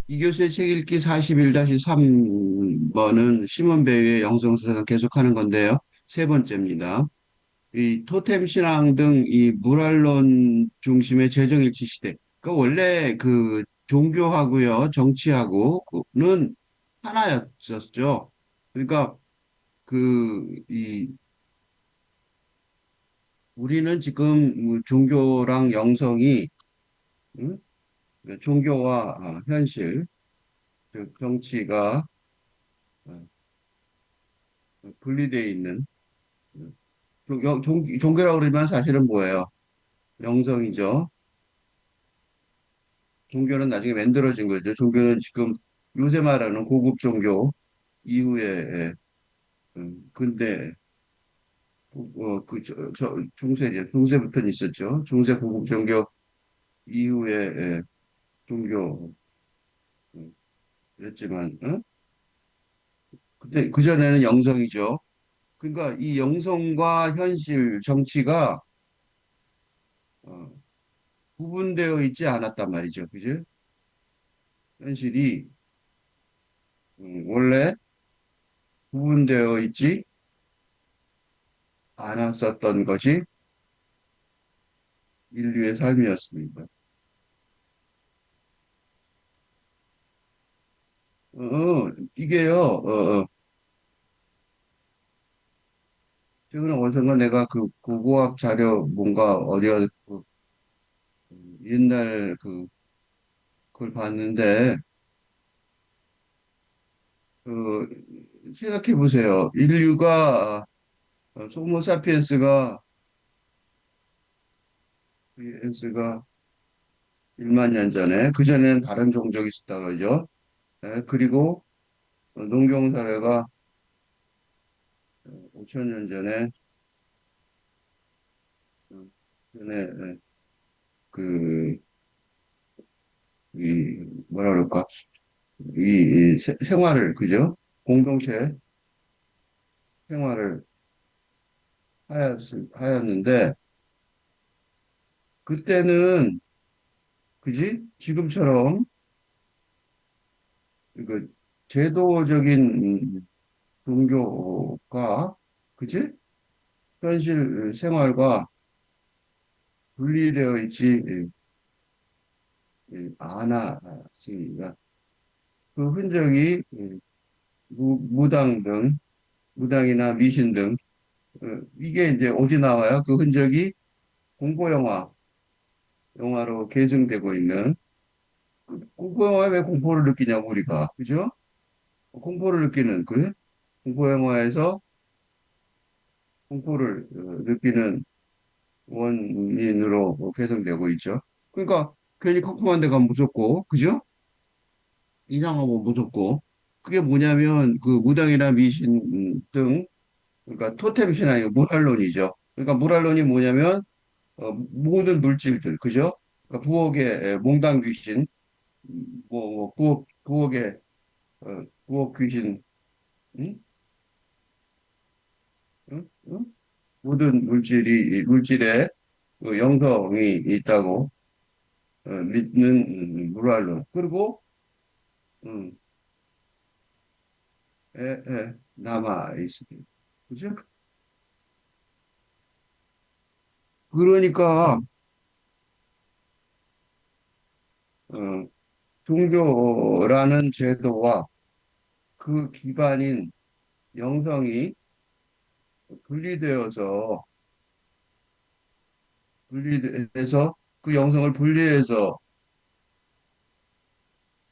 이교수의 책 읽기 41-3번은 시몬 베이의 영성서상 계속하는 건데요. 세 번째입니다. 이 토템 신앙 등 이 물환론 중심의 재정일치 시대. 그 원래 그 종교하고요, 정치하고는 하나였었죠. 그러니까 우리는 지금 종교랑 영성이, 응? 종교와 현실, 즉 정치가 어, 분리되어 있는 종교라고 그러면 사실은 뭐예요? 영성이죠. 종교는 나중에 만들어진 거죠. 종교는 지금 요새 말하는 고급 종교 이후에 근데 중세죠. 중세부터는 있었죠. 중세 고급 종교 이후에 종교였지만, 근데 그전에는 영성이죠. 그러니까 이 영성과 현실, 정치가 어, 구분되어 있지 않았단 말이죠. 그죠? 현실이 원래 구분되어 있지 않았었던 것이 인류의 삶이었습니다. 이게요, 최근에 어디선가 내가 그 고고학 자료 뭔가 어디가 옛날 그걸 봤는데, 그, 생각해 보세요. 인류가, 호모사피엔스가, 1만 년 전에, 그전에는 다른 종족이 있었다 그러죠. 그리고 농경사회가 5천 년 전에, 전에, 그, 뭐라 그럴까, 생활을, 그죠? 공동체 생활을 하였는데, 그때는, 그지? 지금처럼, 그, 제도적인 종교가, 그지? 현실 생활과 분리되어 있지 않았습니다. 그 흔적이 무당 등, 무당이나 미신 등, 이게 이제 어디 나와요? 그 흔적이 영화로 계승되고 있는, 공포영화에 왜 공포를 느끼냐고, 우리가. 그죠? 공포를 느끼는, 공포영화에서 공포를 느끼는 원인으로 계승되고 있죠. 그러니까 괜히 컴컴한 데 가면 무섭고, 그죠? 이상하고 무섭고. 그게 뭐냐면 그 무당이나 미신 등, 그러니까 토템 신앙이 무랄론이죠. 그러니까 무랄론이 뭐냐면 모든 물질들, 그죠? 그러니까 부엌에 몽당 귀신, 부엌에 부엌 귀신, 응? 응? 응? 모든 물질에 그 영성이 있다고 믿는 무랄론. 그리고 음, 남아 있습니다. 그죠? 그러니까 어, 종교라는 제도와 그 기반인 영성이 분리되어서 분리돼서 그 영성을 분리해서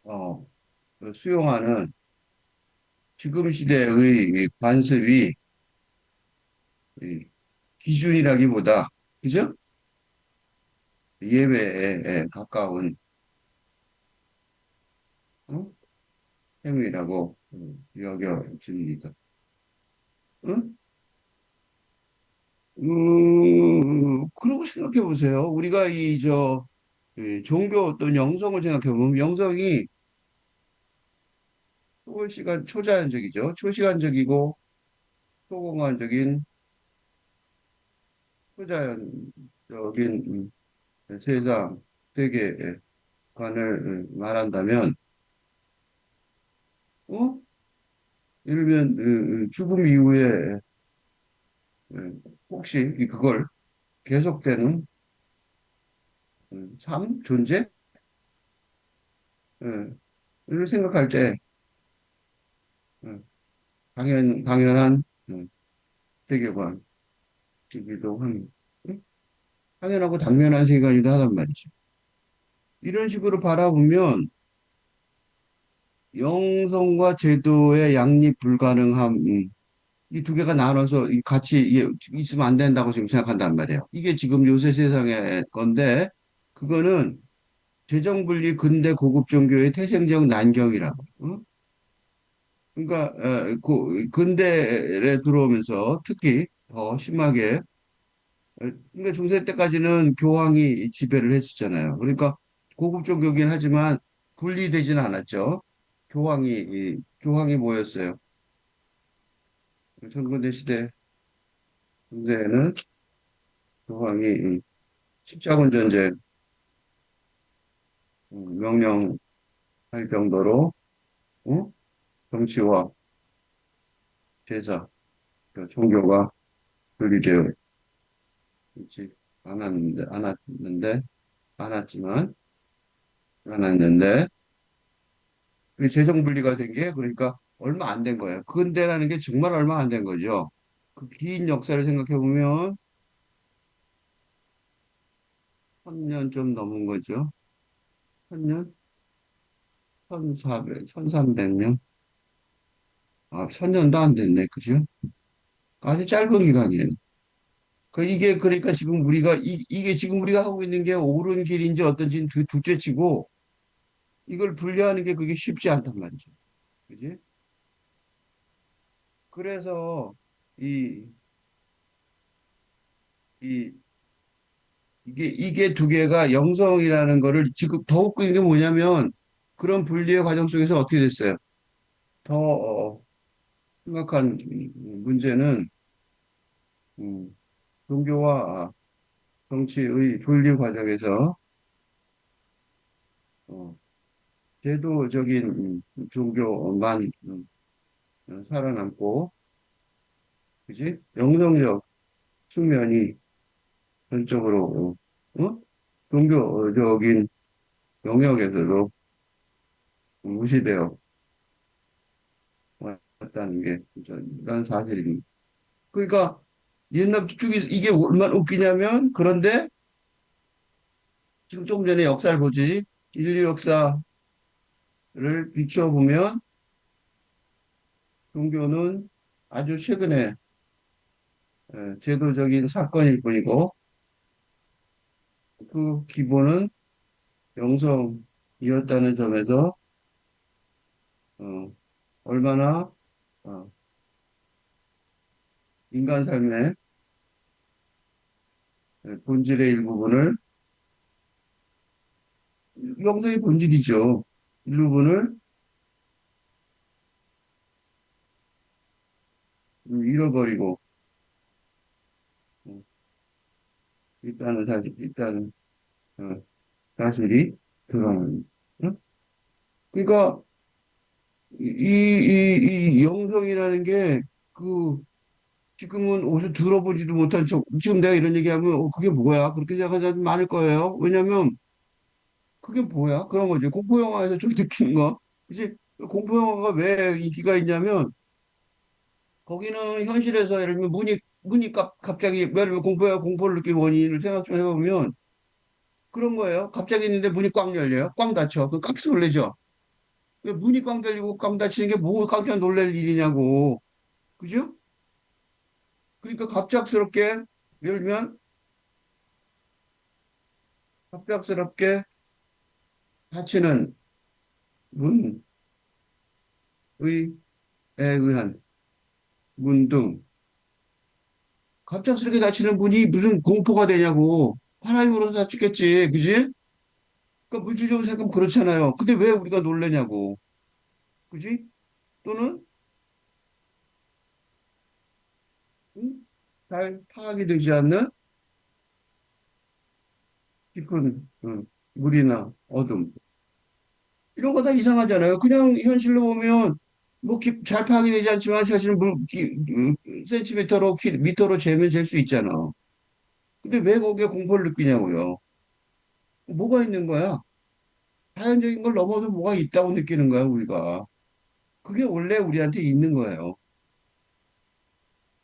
어, 수용하는 지금 시대의 이 관습이 이 기준이라기보다 그죠? 예외에 가까운 어? 행위라고 여겨집니다. 응? 그러고 생각해 보세요. 우리가 이 종교 어떤 영성을 생각해 보면 영성이 초자연적이죠. 초시간적이고 초공간적인 초자연적인 세상 세계관을 말한다면 어? 예를 들면 죽음 이후에 어, 혹시 그걸 계속되는 삶, 존재, 를 생각할 때 어, 당연한 세계관이기도 합니다. 당연하고 당면한 세계관이기도 하단 말이죠. 이런 식으로 바라보면 영성과 제도의 양립 불가능함, 이 두 개가 나눠서 같이 있으면 안 된다고 지금 생각한단 말이에요. 이게 지금 요새 세상의 건데, 그거는 재정분리 근대 고급 종교의 태생적 난경이라고. 어? 그러니까 근대에 들어오면서 특히 더 심하게 그러니까 중세 때까지는 교황이 지배를 했었잖아요. 그러니까 고급 종교긴 하지만 분리되지는 않았죠. 교황이 뭐였어요? 전근대 시대 군대에는 교황이 십자군 전쟁 명령할 정도로 어? 정치와 제사, 그 종교가 분리되어 있지 않았지만 않았는데 그 재정 분리가 된 게 그러니까 얼마 안 된 거예요. 근대라는 게 정말 얼마 안 된 거죠. 그 긴 역사를 생각해 보면 1000년 좀 넘은 거죠. 1000년? 1400, 1300년? 아, 1000년도 안 됐네. 그죠? 아주 짧은 기간이에요. 이게 그러니까 지금 우리가 이게 지금 우리가 하고 있는 게 옳은 길인지 어떤지는 둘째 치고 이걸 분리하는 게 그게 쉽지 않단 말이죠. 그지? 그래서 이, 이, 이게 두 개가 영성이라는 거를 지금 더 웃긴 게 뭐냐면 그런 분리의 과정 속에서 어떻게 됐어요? 더 심각한 문제는 음, 종교와 정치의 분리 과정에서 어, 제도적인 종교만 살아남고 그지? 영성적 측면이 전적으로 종교적인 영역에서도 무시되어 왔다는 게 진짜 난 사실입니다. 그러니까 옛날부터 쭉 이게 얼마나 웃기냐면 그런데 지금 조금 전에 역사를 보지 인류 역사를 비춰보면 종교는 아주 최근에 제도적인 사건일 뿐이고 그 기본은 영성이었다는 점에서 어, 얼마나 어, 인간 삶의 본질의 일부분을 영성의 본질이죠. 일부분을 잃어버리고 어, 일단은 어, 사실이 드러납니다. 응? 그러니까 이 영성이라는 게 그 지금은 어디서 들어보지도 못한 척 지금 내가 이런 얘기하면 그게 뭐야? 그렇게 생각하는 사람 많을 거예요. 왜냐면 그게 뭐야? 그런 거지. 공포 영화에서 좀 느끼는 거. 그치? 공포 영화가 왜 인기가 있냐면 거기는 현실에서 예를 들면 문이 갑자기 예를 들면 공포를 느낀 원인을 생각 좀 해보면 그런 거예요. 갑자기 있는데 문이 꽉 열려요. 꽉 닫혀. 그럼 깜짝 놀라죠. 왜 문이 꽝 열리고 꽝 닫히는 게 뭐 깜짝 놀랄 일이냐고. 그죠? 그러니까 예를 들면 갑작스럽게 닫히는 문의 의한 문 등 갑작스럽게 닫히는 문이 무슨 공포가 되냐고. 하나님 으로서 닫혔겠지. 그지? 그러니까 물질적으로 생각하면 그렇잖아요. 근데 왜 우리가 놀라냐고. 그지? 또는 잘 파악이 되지 않는 깊은 물이나 어둠. 이런 거 다 이상하잖아요. 그냥 현실로 보면 잘 파악이 되지 않지만 사실은 센티미터로, 미터로 재면 잴 수 있잖아. 근데 왜 거기에 공포를 느끼냐고요. 뭐가 있는 거야? 자연적인 걸 넘어서 뭐가 있다고 느끼는 거야, 우리가. 그게 원래 우리한테 있는 거예요.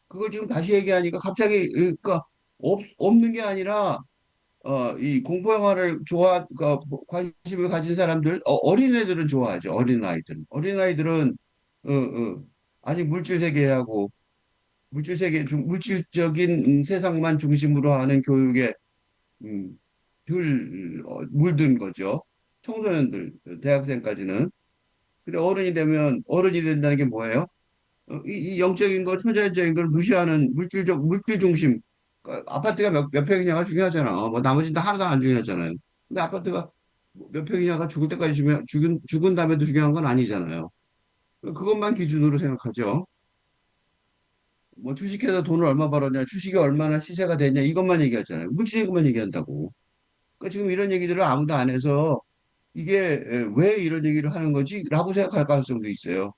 그걸 지금 다시 얘기하니까 갑자기, 그러니까, 없는 게 아니라, 이 공포 영화를 그러니까 관심을 가진 사람들, 어린애들은 좋아하죠. 어린아이들은. 어린아이들은, 아직 물질 세계하고, 물질적인 세상만 중심으로 하는 교육에, 음, 물든 거죠. 청소년들, 대학생까지는. 근데 어른이 된다는 게 뭐예요? 이 영적인 거, 초자연적인 걸 무시하는 물질 중심. 그러니까 아파트가 몇 평이냐가 중요하잖아. 뭐 나머지는 다 하나도 안 중요하잖아요. 근데 아파트가 몇 평이냐가 죽을 때까지 죽은 다음에도 중요한 건 아니잖아요. 그것만 기준으로 생각하죠. 뭐 주식해서 돈을 얼마 벌었냐, 주식이 얼마나 시세가 됐냐, 이것만 얘기하잖아요. 물질적인 것만 얘기한다고. 그러니까 지금 이런 얘기들을 아무도 안 해서 이게 왜 이런 얘기를 하는 거지? 라고 생각할 가능성도 있어요.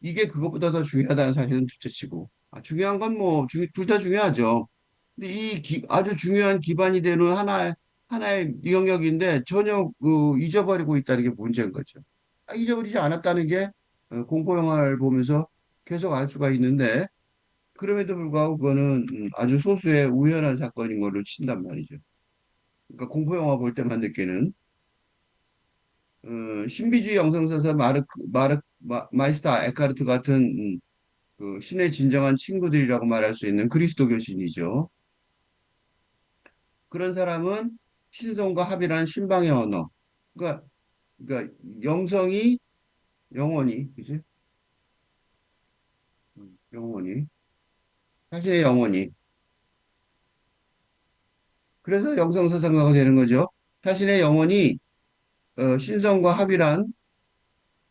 이게 그것보다 더 중요하다는 사실은 둘째치고. 중요한 건 뭐, 둘 다 중요하죠. 근데 아주 중요한 기반이 되는 하나의 영역인데 전혀 잊어버리고 있다는 게 문제인 거죠. 잊어버리지 않았다는 게 공포 영화를 보면서 계속 알 수가 있는데 그럼에도 불구하고 그거는 아주 소수의 우연한 사건인 걸로 친단 말이죠. 그러니까 공포 영화 볼 때만 느끼는 신비주의 영성사사 마이스터 에카르트 같은 그 신의 진정한 친구들이라고 말할 수 있는 그리스도 교신이죠. 그런 사람은 신성과 합이라는 신방의 언어. 그러니까, 그러니까 영성이 영원히, 그지? 영원히. 자신의 영혼이. 그래서 영성사상가가 되는 거죠. 자신의 영혼이 신성과 합이란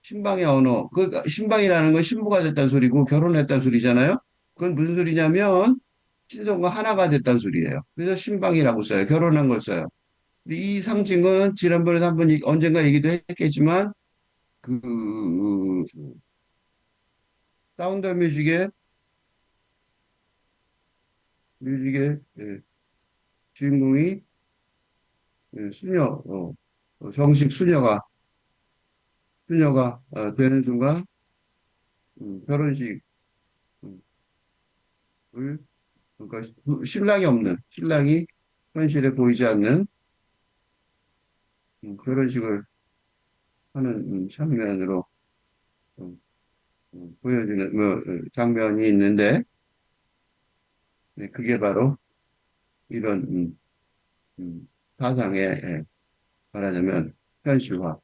신방의 언어. 신방이라는 건 신부가 됐다는 소리고 결혼했다는 소리잖아요. 그건 무슨 소리냐면 신성과 하나가 됐다는 소리예요. 그래서 신방이라고 써요. 결혼한 걸 써요. 근데 이 상징은 지난번에 한번 언젠가 얘기도 했겠지만 그 사운드 오브 뮤직의 주인공이 수녀 정식 수녀가 되는 순간 결혼식을 그러니까 신랑이 현실에 보이지 않는 결혼식을 하는 장면으로 음, 보여지는 장면이 있는데 네, 그게 바로 이런 사상의 말하자면 현실화.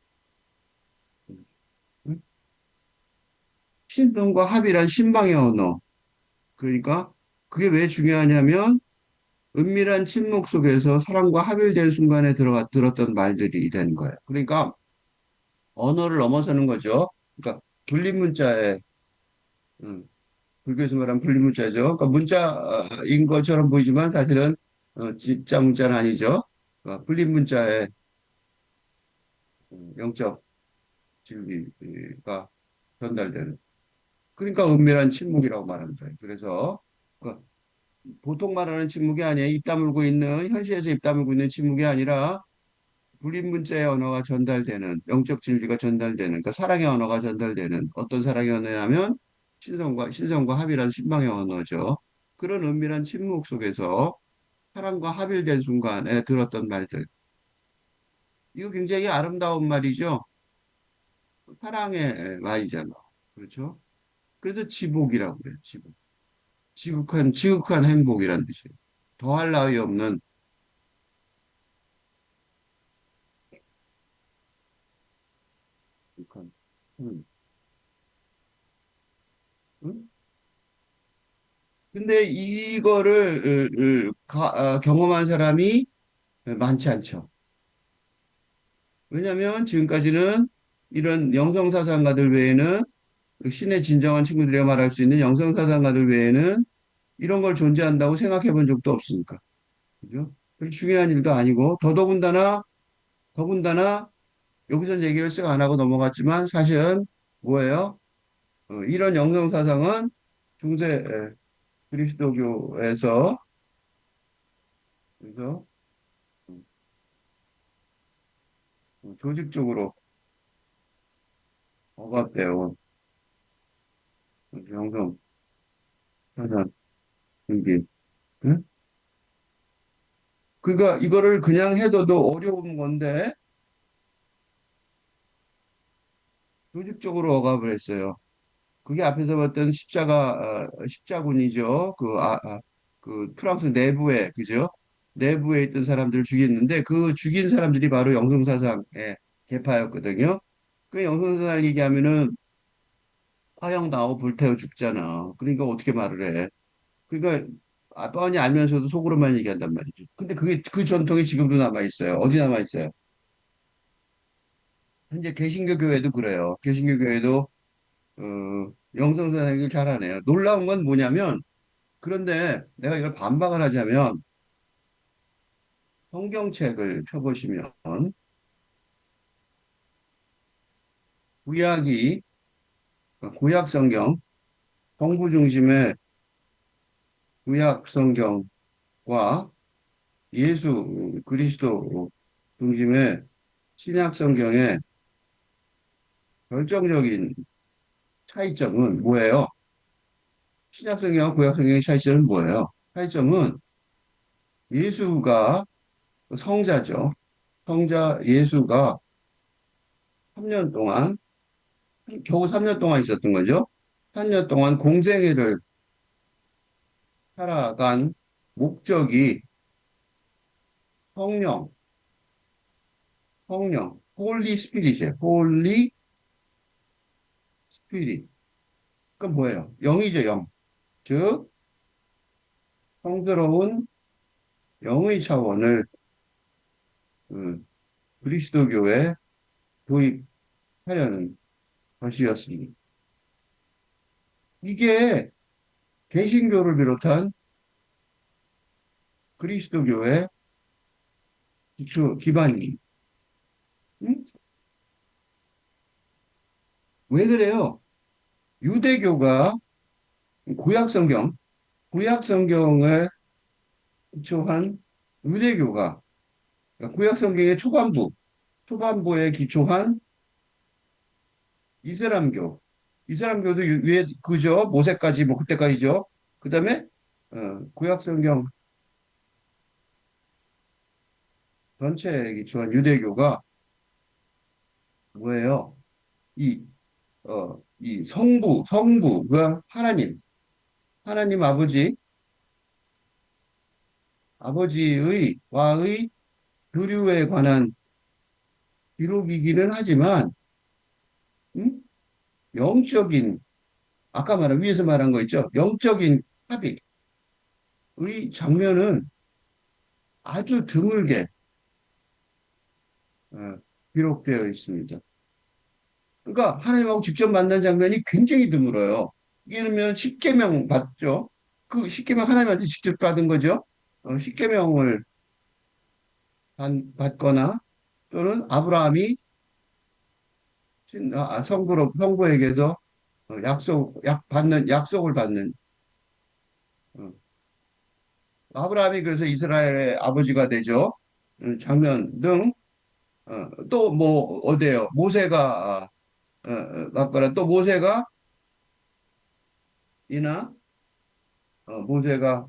음, 신성과 합이란 신방의 언어. 그러니까 그게 왜 중요하냐면 은밀한 침묵 속에서 사랑과 합일된 순간에 들었던 말들이 되는 거예요. 그러니까 언어를 넘어서는 거죠. 그러니까 분리문자에 음, 불교에서 말하는 분리문자죠. 그러니까 문자인 것처럼 보이지만 사실은 진짜 문자는 아니죠. 그러니까 분리문자에 영적 진리가 전달되는. 그러니까 은밀한 침묵이라고 말하는 거예요. 그래서 그 보통 말하는 침묵이 아니에요. 현실에서 입 다물고 있는 침묵이 아니라 불린문자의 언어가 전달되는, 영적 진리가 전달되는, 그러니까 사랑의 언어가 전달되는, 어떤 사랑의 언어냐면 신성과 합이란 신방의 언어죠. 그런 은밀한 침묵 속에서 사랑과 합일된 순간에 들었던 말들. 이거 굉장히 아름다운 말이죠. 사랑의 말이잖아. 그렇죠? 그래서 지복이라고 그래요. 지복. 지극한 행복이란 뜻이에요. 더할 나위 없는 지극한. 음. 응? 근데 이거를 경험한 사람이 많지 않죠. 왜냐하면 지금까지는 이런 영성사상가들 외에는 그 신의 진정한 친구들이라 말할 수 있는 영성사상가들 외에는 이런 걸 존재한다고 생각해 본 적도 없으니까. 그죠? 그렇게 중요한 일도 아니고 더군다나 여기서 얘기를 쓱 안 하고 넘어갔지만 사실은 뭐예요? 이런 영성 사상은 중세 그리스도교에서 그래서 조직적으로 억압되어 영성 사상 이게 응? 그러니까 이거를 그냥 해도도 어려운 건데 조직적으로 억압을 했어요. 그게 앞에서 봤던 십자군이죠. 그 프랑스 내부에 그죠? 내부에 있던 사람들을 죽였는데 그 죽인 사람들이 바로 영성사상의 계파였거든요. 그 영성사상 얘기하면은 화형 나오고 불태워 죽잖아. 그러니까 어떻게 말을 해? 그러니까 뻔히 알면서도 속으로만 얘기한단 말이죠. 근데 그게 그 전통이 지금도 남아 있어요. 어디 남아 있어요? 현재 개신교 교회도 그래요. 개신교 교회도 영성사상 얘기를 잘하네요. 놀라운 건 뭐냐면 그런데 내가 이걸 반박을 하자면 성경책을 펴보시면 구약이 구약 성경 성부 중심의 구약 성경과 예수 그리스도 중심의 신약 성경의 결정적인 차이점은 뭐예요? 신약 성경과 구약 성경의 차이점은 뭐예요? 차이점은 예수가 성자죠. 성자 예수가 3년 동안 겨우 3년 동안 있었던 거죠. 3년 동안 공생애를 살아간 목적이 성령, 홀리 스피릿이에요. 홀리 스피릿. 그건 뭐예요? 영이죠, 영. 즉, 성스러운 영의 차원을 그, 그리스도교에 도입하려는 것이었습니다. 이게 개신교를 비롯한 그리스도교의 기반이. 응? 왜 그래요? 유대교가 구약 성경, 구약 성경에 기초한 유대교가 그러니까 구약 성경의 초반부에 기초한 이슬람교. 이슬람교도 위에 그죠? 모세까지 뭐 그때까지죠. 그다음에 구약 성경 전체에 기초한 유대교가 뭐예요? 이, 이 성부가 하나님 아버지의 와의 교류에 관한 기록이기는 하지만, 음? 영적인, 아까 위에서 말한 거 있죠? 영적인 합의의 장면은 아주 드물게 어, 기록되어 있습니다. 그러니까 하나님하고 직접 만난 장면이 굉장히 드물어요. 예를 들면 십계명 받죠. 그 십계명 하나님한테 직접 받은 거죠. 십계명을 받거나 또는 아브라함이 성부에게서 약속을 받는 어, 아브라함이 그래서 이스라엘의 아버지가 되죠. 장면 등 또 뭐 어디에요? 모세가 맞거나 또 이나 모세가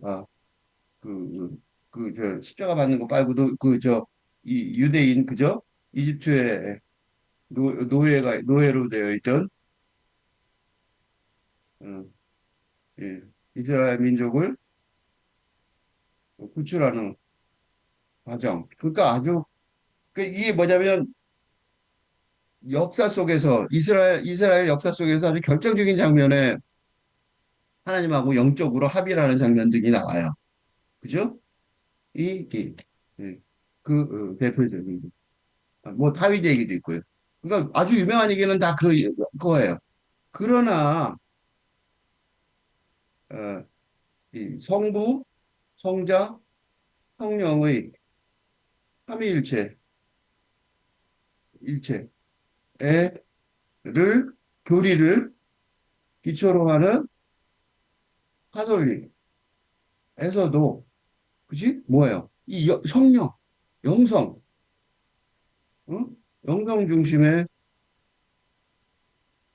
저 십자가 받는 거 말고도 이 유대인 그죠? 이집트의 노예로 되어 있던 어, 예, 이스라엘 민족을 구출하는 과정. 그러니까 이게 뭐냐면 역사 속에서 이스라엘 역사 속에서 아주 결정적인 장면에 하나님하고 영적으로 합의를 는 장면들이 나와요. 그죠? 예, 대표적인 뭐 다윗 얘기도 있고요. 그러니까 아주 유명한 얘기는 다 그거예요. 그러나 어, 이 성부, 성자, 성령의 삼위일체, 일체를 교리를 기초로 하는 가톨릭에서도, 그지? 뭐예요? 성령, 영성, 응? 영성 중심의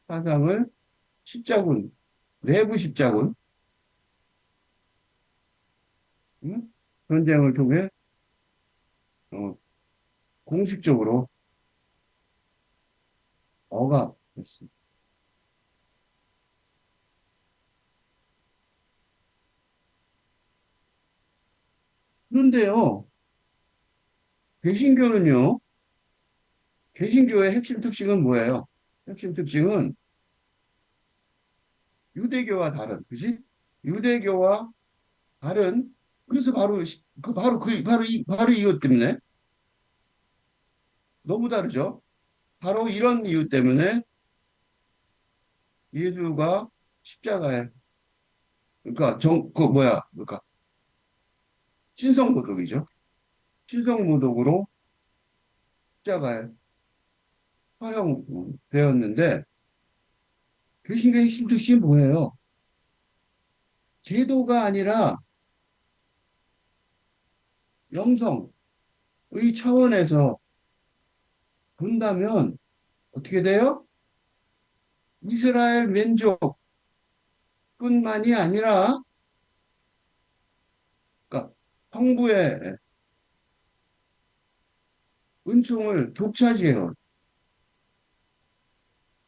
사상을 십자군, 내부 십자군, 응? 전쟁을 통해 어, 공식적으로 억압했습니다. 그런데요, 개신교는요, 개신교의 핵심 특징은 뭐예요? 핵심 특징은 유대교와 다른, 그지? 유대교와 다른, 그래서 바로 이것 때문에 너무 다르죠? 바로 이런 이유 때문에 예수가 십자가에, 그러니까 그러니까 신성모독이죠. 신성모독으로 십자가에 처형되었는데, 개신교의 핵심 특징이 뭐예요? 제도가 아니라 영성의 차원에서 본다면 어떻게 돼요? 이스라엘 민족뿐만이 아니라, 그러니까 성부의 은총을 독차지해요.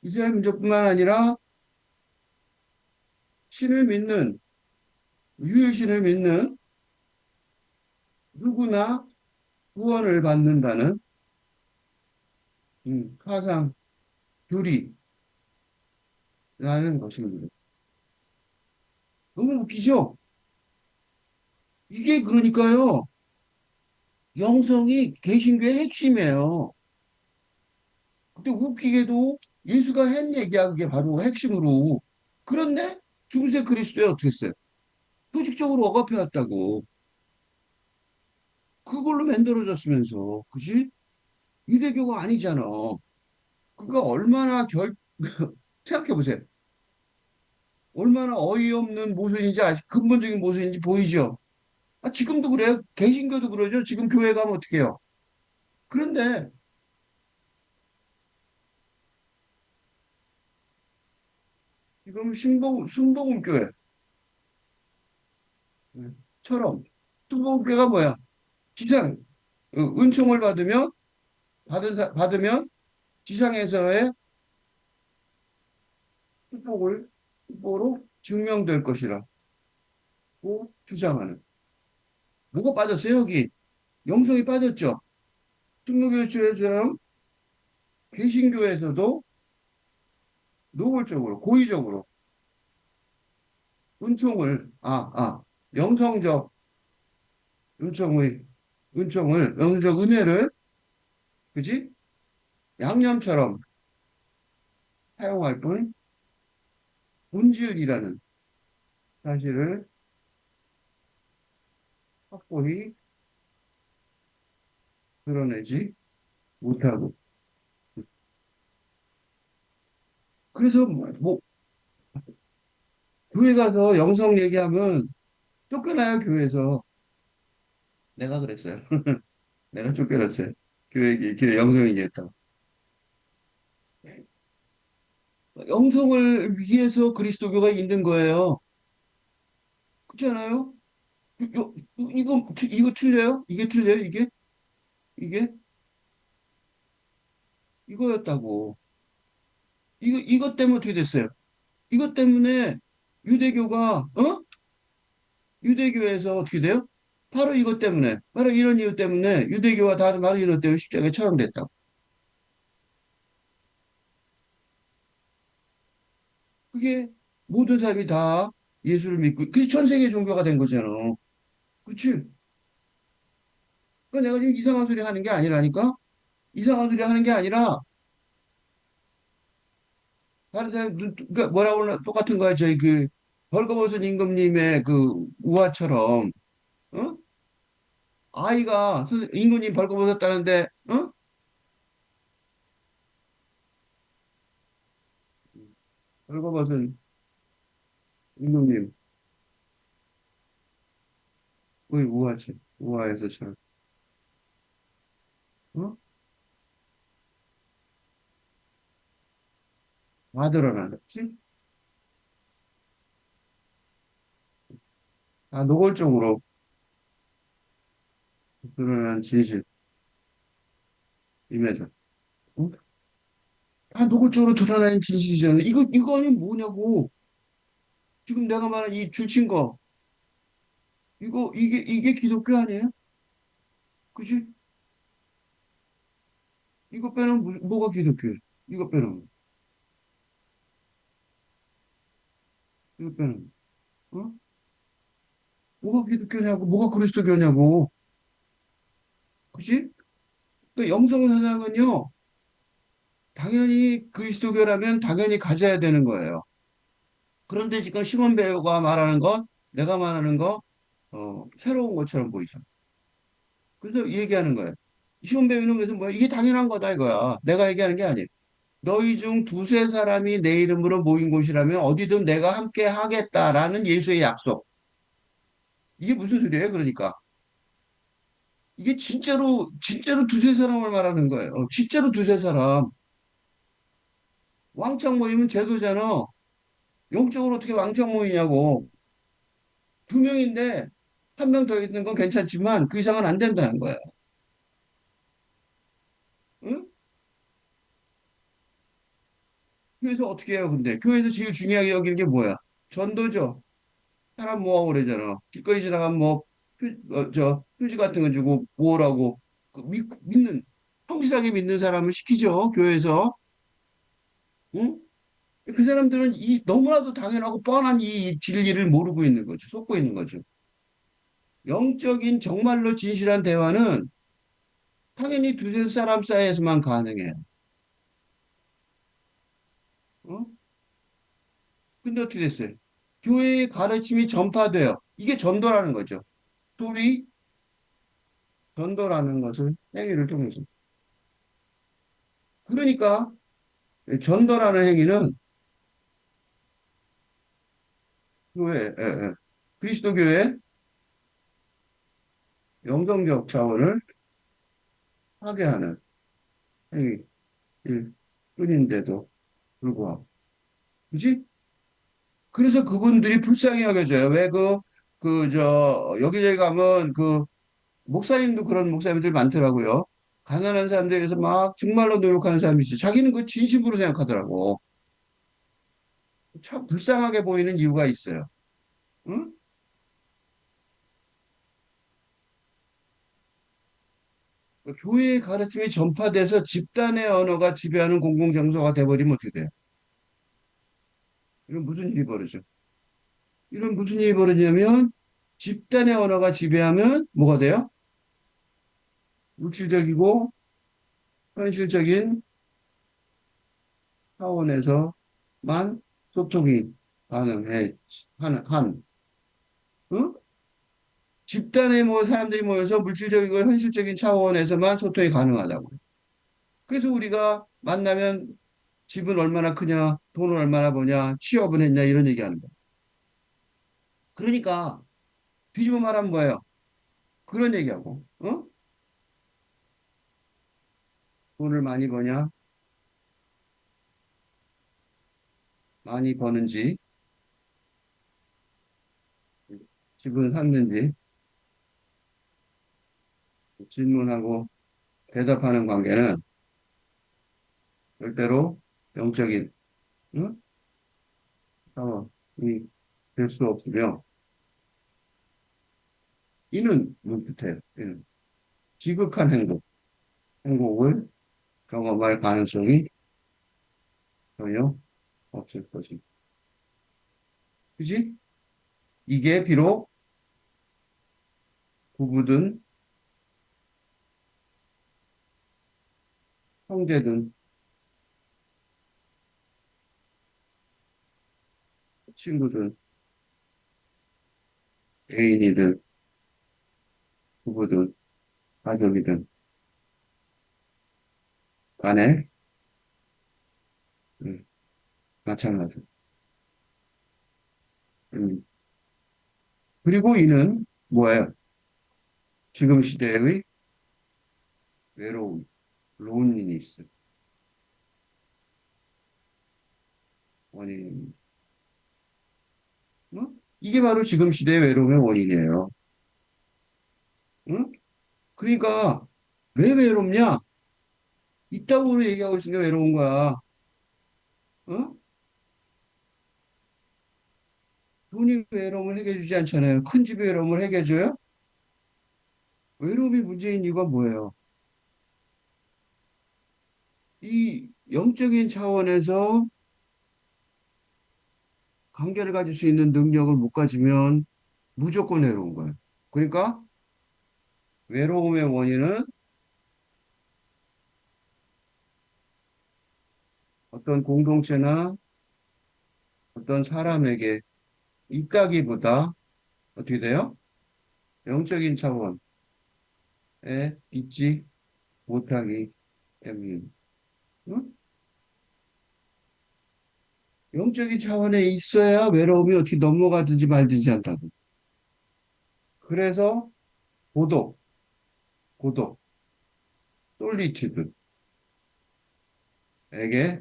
이스라엘 민족뿐만 아니라 신을 믿는, 유일신을 믿는 누구나 구원을 받는다는 사상 교리라는 것입니다. 너무 웃기죠? 이게 그러니까요, 영성이 개신교의 핵심이에요. 근데 웃기게도 예수가 한 얘기야, 그게 바로 핵심으로. 그런데 중세 그리스도에 어떻게 했어요? 조직적으로 억압해왔다고. 그걸로 만들어졌으면서, 그지? 유대교가 아니잖아. 그러니까 생각해보세요. 얼마나 어이없는 모순인지, 근본적인 모순인지 보이죠? 지금도 그래요. 개신교도 그러죠. 지금 교회 가면 어떻게 해요? 그런데 지금 순복음교회처럼, 순복음교회가 뭐야? 지상, 은총을 받으면 지상에서의 축복으로 증명될 것이라고 주장하는. 뭐가 빠졌어요, 여기? 영성이 빠졌죠? 충무교회처럼 개신교에서도 노골적으로, 고의적으로 영성적 은총의, 영성적 은혜를, 그지? 양념처럼 사용할 뿐, 본질이라는 사실을 확고히 드러내지 못하고. 그래서 교회 가서 영성 얘기하면 쫓겨나요, 교회에서. 내가 그랬어요. 내가 쫓겨났어요. 교회 영성 얘기했다. 영성을 위해서 그리스도교가 있는 거예요. 그렇지 않아요? 이거 틀려요? 이게 틀려요? 이게 이거였다고. 이것 때문에 어떻게 됐어요? 이것 때문에 유대교가, 유대교에서 어떻게 돼요? 바로 이것 때문에, 바로 이런 이유 때문에 유대교와 다른 바로 이런 때문에 십자가에 처형됐다고. 그게 모든 사람이 다 예수를 믿고, 그게 전 세계 종교가 된 거잖아. 그렇지? 그러니까 내가 지금 이상한 소리 하는 게 아니라니까? 이상한 소리 하는 게 아니라, 다른 사람, 그러니까 뭐라고 그러나 똑같은 거야. 저희 벌거벗은 임금님의 그 우화처럼, 어? 임금님 벌거벗었다는데, 벌거벗은 이놈님, 거의 우아지. 우아해서 잘, 어? 다 드러나지? 다 노골적으로 드러난 진실, 임해져. 어? 다 노골적으로 드러난 진실이잖아. 이거 아니면 뭐냐고. 지금 내가 말한 이 줄친 거, 이게 기독교 아니에요? 그지? 이거 빼면 뭐가 기독교야? 이거 빼면, 이거 빼면, 어? 뭐가 기독교냐고, 뭐가 그리스도교냐고. 그지? 또 영성 사상은요, 당연히 그리스도교라면 당연히 가져야 되는 거예요. 그런데 지금 시몬 배우가 말하는 건, 내가 말하는 거, 새로운 것처럼 보이죠. 그래서 얘기하는 거예요. 시몬 배우는 그래서 뭐야? 이게 당연한 거다 이거야. 내가 얘기하는 게 아니에요. 너희 중 두세 사람이 내 이름으로 모인 곳이라면 어디든 내가 함께 하겠다라는 예수의 약속. 이게 무슨 소리예요? 그러니까. 이게 진짜로 두세 사람을 말하는 거예요. 진짜로 두세 사람. 왕창 모이면 제도잖아. 영적으로 어떻게 왕창 모이냐고. 두 명인데 한 명 더 있는 건 괜찮지만 그 이상은 안 된다는 거야. 응? 교회에서 어떻게 해요, 근데? 교회에서 제일 중요하게 여기는 게 뭐야? 전도죠. 사람 모으고 그러잖아. 길거리 지나가면 뭐, 휴지 같은 거 주고 모으라고. 믿는, 성실하게 믿는 사람을 시키죠, 교회에서. 응? 그 사람들은 너무나도 당연하고 뻔한 이 진리를 모르고 있는 거죠. 속고 있는 거죠. 영적인 정말로 진실한 대화는 당연히 두세 사람 사이에서만 가능해요. 어? 근데 어떻게 됐어요? 교회의 가르침이 전파돼요. 이게 전도라는 거죠. 소위 전도라는 것을 행위를 통해서. 그러니까 전도라는 행위는 그리스도 교회 영성적 차원을 파괴하는 행위일 뿐인데도 불구하고. 그지? 그래서 그분들이 불쌍히 여겨져요. 왜 여기저기 가면 목사님도 그런 목사님들 많더라고요. 가난한 사람들에 대해서 막 정말로 노력하는 사람이 있어요. 자기는 그 진심으로 생각하더라고. 참 불쌍하게 보이는 이유가 있어요. 응? 그 교회의 가르침이 전파돼서 집단의 언어가 지배하는 공공장소가 돼버리면 어떻게 돼요? 이런 무슨 일이 벌어져? 이런 무슨 일이 벌어지냐면 집단의 언어가 지배하면 뭐가 돼요? 물질적이고 현실적인 차원에서만 소통이 가능해 응? 집단의 뭐 사람들이 모여서 물질적이고 현실적인 차원에서만 소통이 가능하다고. 그래서 우리가 만나면 집은 얼마나 크냐, 돈은 얼마나 버냐, 취업은 했냐 이런 얘기하는 거야. 그러니까 뒤집어 말하면 뭐예요? 그런 얘기하고, 돈을 많이 버냐, 많이 버는지, 집은 샀는지 질문하고 대답하는 관계는 절대로 영적인 응? 상황이 될 수 없으며 이는 문끝해요. 이는 지극한 행복을 경험할 가능성이 전혀 없을 것입니다. 그지? 이게 비록 부부든 형제든 친구든 애인이든 부부든 가족이든 간에 음, 마찬가지. 음. 그리고 이는 뭐예요? 지금 시대의 외로움, loneliness, 원인. 응? 이게 바로 지금 시대의 외로움의 원인이에요. 응? 그러니까 왜 외롭냐? 이따구로 얘기하고 있으니까 외로운 거야. 응? 돈이 외로움을 해결해주지 않잖아요. 큰 집이 외로움을 해결해줘요? 외로움이 문제인 이유가 뭐예요? 이 영적인 차원에서 관계를 가질 수 있는 능력을 못 가지면 무조건 외로운 거예요. 그러니까 외로움의 원인은 어떤 공동체나 어떤 사람에게 있다기보다 어떻게 돼요? 영적인 차원에 있지 못하기 때문에. 응? 영적인 차원에 있어야 외로움이 어떻게 넘어가든지 말든지 한다고. 그래서 고독, 고독, 솔리튜드에게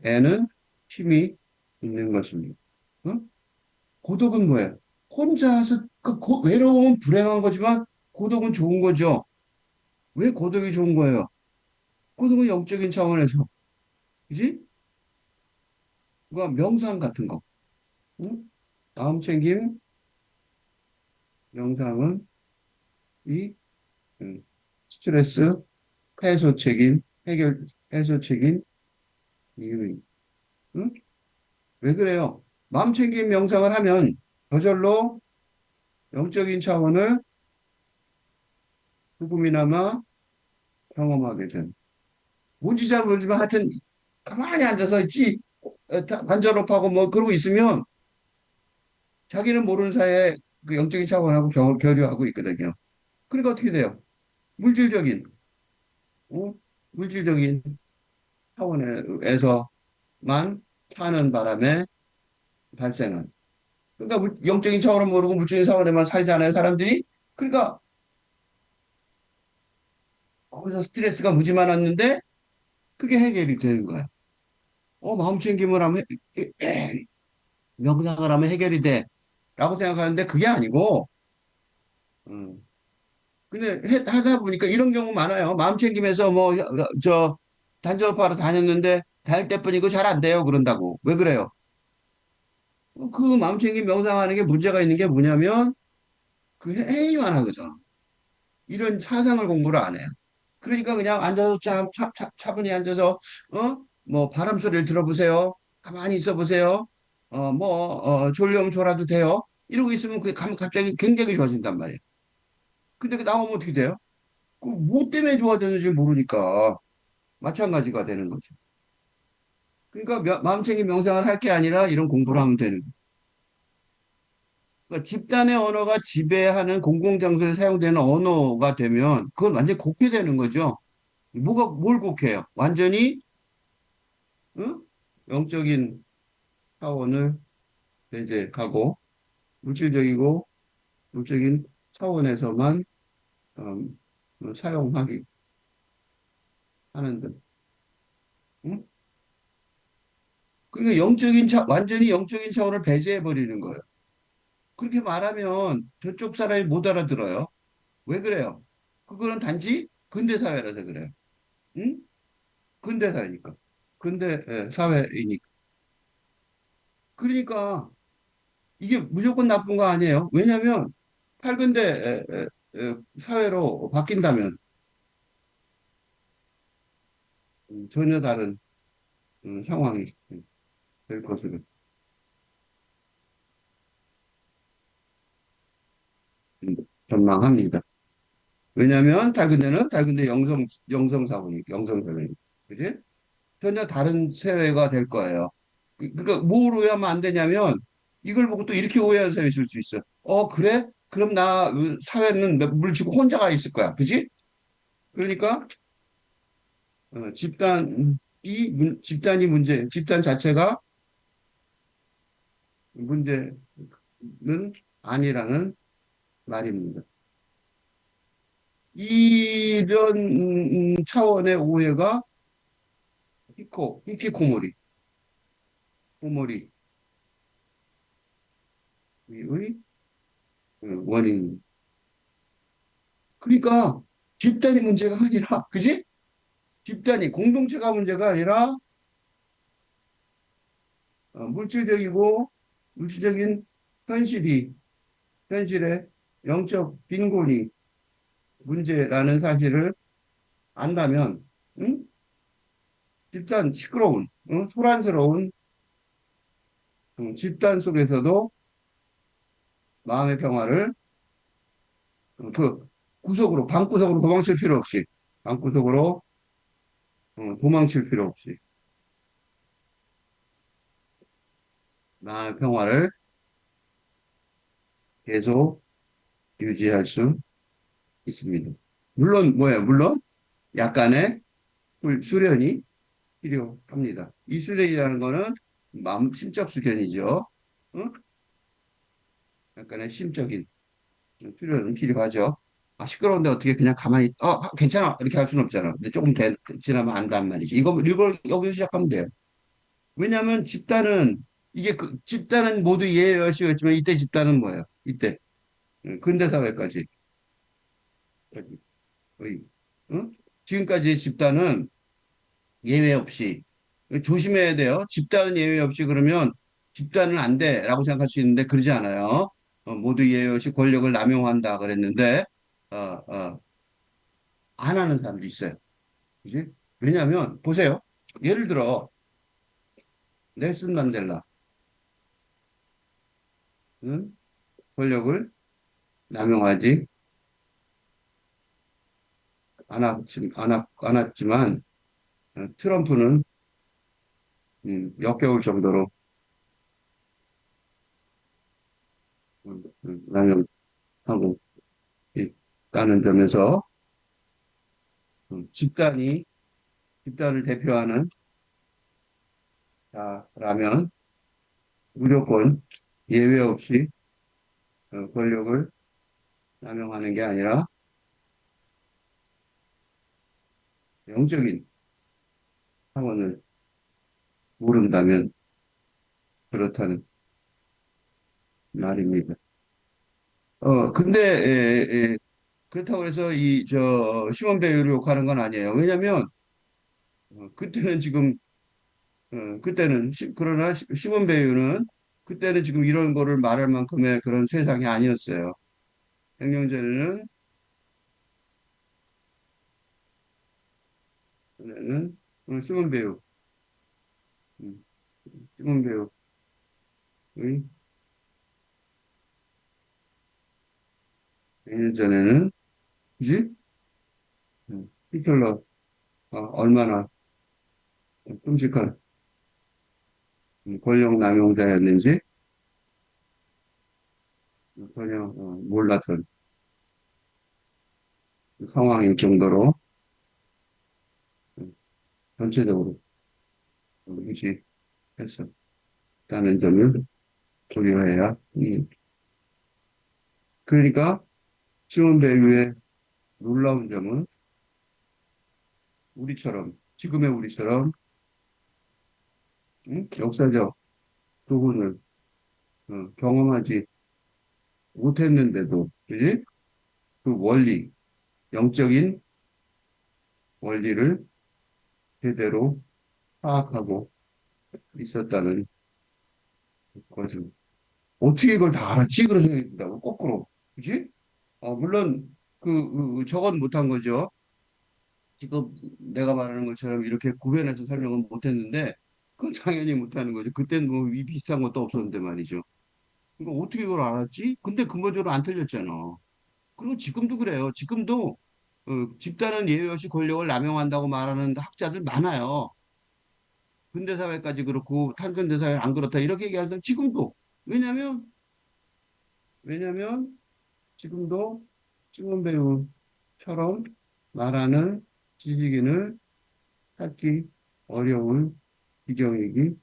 애는 힘이 있는 것입니다. 응? 고독은 뭐예요? 혼자서 외로움은 불행한 거지만 고독은 좋은 거죠. 왜 고독이 좋은 거예요? 고독은 영적인 차원에서, 그지? 그거 명상 같은 거. 응? 마음 챙김 명상은 이 음, 스트레스 해소책인 해결 해소책인 이유인. 응? 왜 그래요? 마음 챙김 명상을 하면 저절로 영적인 차원을 조금이나마 경험하게 된. 뭔지 잘 모르지만 하여튼 가만히 앉아서 있지 단전업하고 뭐 그러고 있으면 자기는 모르는 사이에 그 영적인 차원하고 교류하고 있거든요. 그러니까 어떻게 돼요? 물질적인 어? 물질적인 차원에서만 사는 바람에 발생한. 그러니까 영적인 차원을 모르고 물질적인 차원에만 살잖아요, 사람들이. 그러니까 거기서 스트레스가 무지 많았는데 그게 해결이 되는 거야. 마음 챙김을 하면 명상을 하면 해결이 돼. 라고 생각하는데 그게 아니고, 음. 근데 하다 보니까 이런 경우 많아요. 마음 챙기면서 뭐, 단전파로 다녔는데 다닐 때뿐이고 잘 안 돼요. 그런다고. 왜 그래요? 그 마음 챙김 명상하는 게 문제가 있는 게 뭐냐면 그 회의만 하거든. 이런 사상을 공부를 안 해요. 그러니까 그냥 앉아서 차분히 앉아서, 뭐 바람 소리를 들어보세요. 가만히 있어 보세요. 졸려면 졸아도 돼요. 이러고 있으면 그게 갑자기 굉장히 좋아진단 말이에요. 근데 그 나오면 어떻게 돼요? 그 뭐 때문에 좋아졌는지 모르니까 마찬가지가 되는 거죠. 그러니까 마음챙김 명상을 할 게 아니라 이런 공부를 하면 되는 거예요. 그러니까 집단의 언어가 지배하는 공공장소에 사용되는 언어가 되면 그건 완전히 곡해되는 거죠. 뭘 곡해요? 완전히 응? 영적인 차원을 배제하고 물질적이고 물적인 차원에서만 사용하기 하는 등. 응? 그러니까 완전히 영적인 차원을 배제해 버리는 거예요. 그렇게 말하면 저쪽 사람이 못 알아들어요. 왜 그래요? 그거는 단지 근대 사회라서 그래요. 응? 근대 사회니까. 근대 사회이니까. 그러니까 이게 무조건 나쁜 거 아니에요. 왜냐하면 8근대 사회로 바뀐다면 전혀 다른 상황이 될 것으로 전망합니다. 왜냐하면 달근대 영성 사고니까 영성 사회니까. 그지? 전혀 다른 사회가 될 거예요. 그러니까 뭘 오해하면 안 되냐면 이걸 보고 또 이렇게 오해하는 사람이 있을 수 있어요. 그래? 그럼 나 사회는 물치고 혼자가 있을 거야. 그지? 그러니까 집단이 문제, 집단 자체가 문제. 아니라는 말입니다. 이런 차원의 오해가 히키코모리의 원인. 그러니까 집단이 문제가 아니라, 그지? 집단이 공동체가 문제가 아니라 물질적이고 물질적인 현실이 현실의 영적 빈곤이 문제라는 사실을 안다면, 응? 집단 시끄러운, 응? 소란스러운 집단 속에서도 마음의 평화를 그 구석으로 방구석으로 도망칠 필요 없이 방구석으로 도망칠 필요 없이 마음의 평화를 계속 유지할 수 있습니다. 물론 뭐예요? 물론 약간의 수련이 필요합니다. 이 수련이라는 거는 마음 심적 수련이죠. 응? 약간의 심적인 수련은 필요하죠. 아, 시끄러운데 어떻게 그냥 가만히 괜찮아 이렇게 할 수는 없잖아. 근데 조금 지나면 안단 말이지. 이걸 여기서 시작하면 돼요. 왜냐하면 집단은 이게 집단은 모두 예외여시였지만 이때 집단은 뭐예요? 이때 근대 사회까지 거의 응? 지금까지의 집단은 예외 없이 조심해야 돼요. 집단은 예외 없이 그러면 집단은 안 돼라고 생각할 수 있는데 그러지 않아요. 모두 예외 없이 권력을 남용한다 그랬는데 어, 안 하는 사람도 있어요. 그지? 왜냐하면 보세요. 예를 들어 넬슨 만델라 는 권력을 남용하지 않았지만 트럼프는 역겨울 정도로 남용하고 있다는 점에서 집단을 대표하는 자라면 무조건 예외 없이 권력을 남용하는 게 아니라 영적인 차원을 모른다면 그렇다는 말입니다. 근데 그렇다고 해서 시몬 배우를 욕하는 건 아니에요. 왜냐하면 그때는 지금 그러나 시몬 배우는 그때는 지금 이런 거를 말할 만큼의 그런 세상이 아니었어요. 생명전에는 시몬 배우, 음, 시몬 배우의 100년 전에는 그지? 히틀러 얼마나 끔찍한 권력 남용자였는지 전혀 몰랐던 상황일 정도로 음, 전체적으로 유지했었다는 점을 고려해야. 그러니까 시몬 배유의 놀라운 점은 지금의 우리처럼 역사적 교훈을 경험하지 못했는데도, 그지? 그 영적인 원리를 제대로 파악하고 있었다는 거죠. 어떻게 이걸 다 알았지? 그런 생각이 든다고, 거꾸로. 그지? 물론, 저건 못한 거죠. 지금 내가 말하는 것처럼 이렇게 구별해서 설명은 못했는데, 그건 당연히 못하는 거죠. 그때는 뭐 이 비슷한 것도 없었는데 말이죠. 그러니까 어떻게 이걸 알았지? 근데 근본적으로 안 틀렸잖아. 그리고 지금도 그래요. 지금도 집단은 예외 없이 권력을 남용한다고 말하는 학자들 많아요. 근대사회까지 그렇고 탄근대사회는 안 그렇다 이렇게 얘기하는 사람 지금도. 왜냐면 왜냐면 지금도 찍은 배우처럼 말하는 지식인을 찾기 어려운 지경이기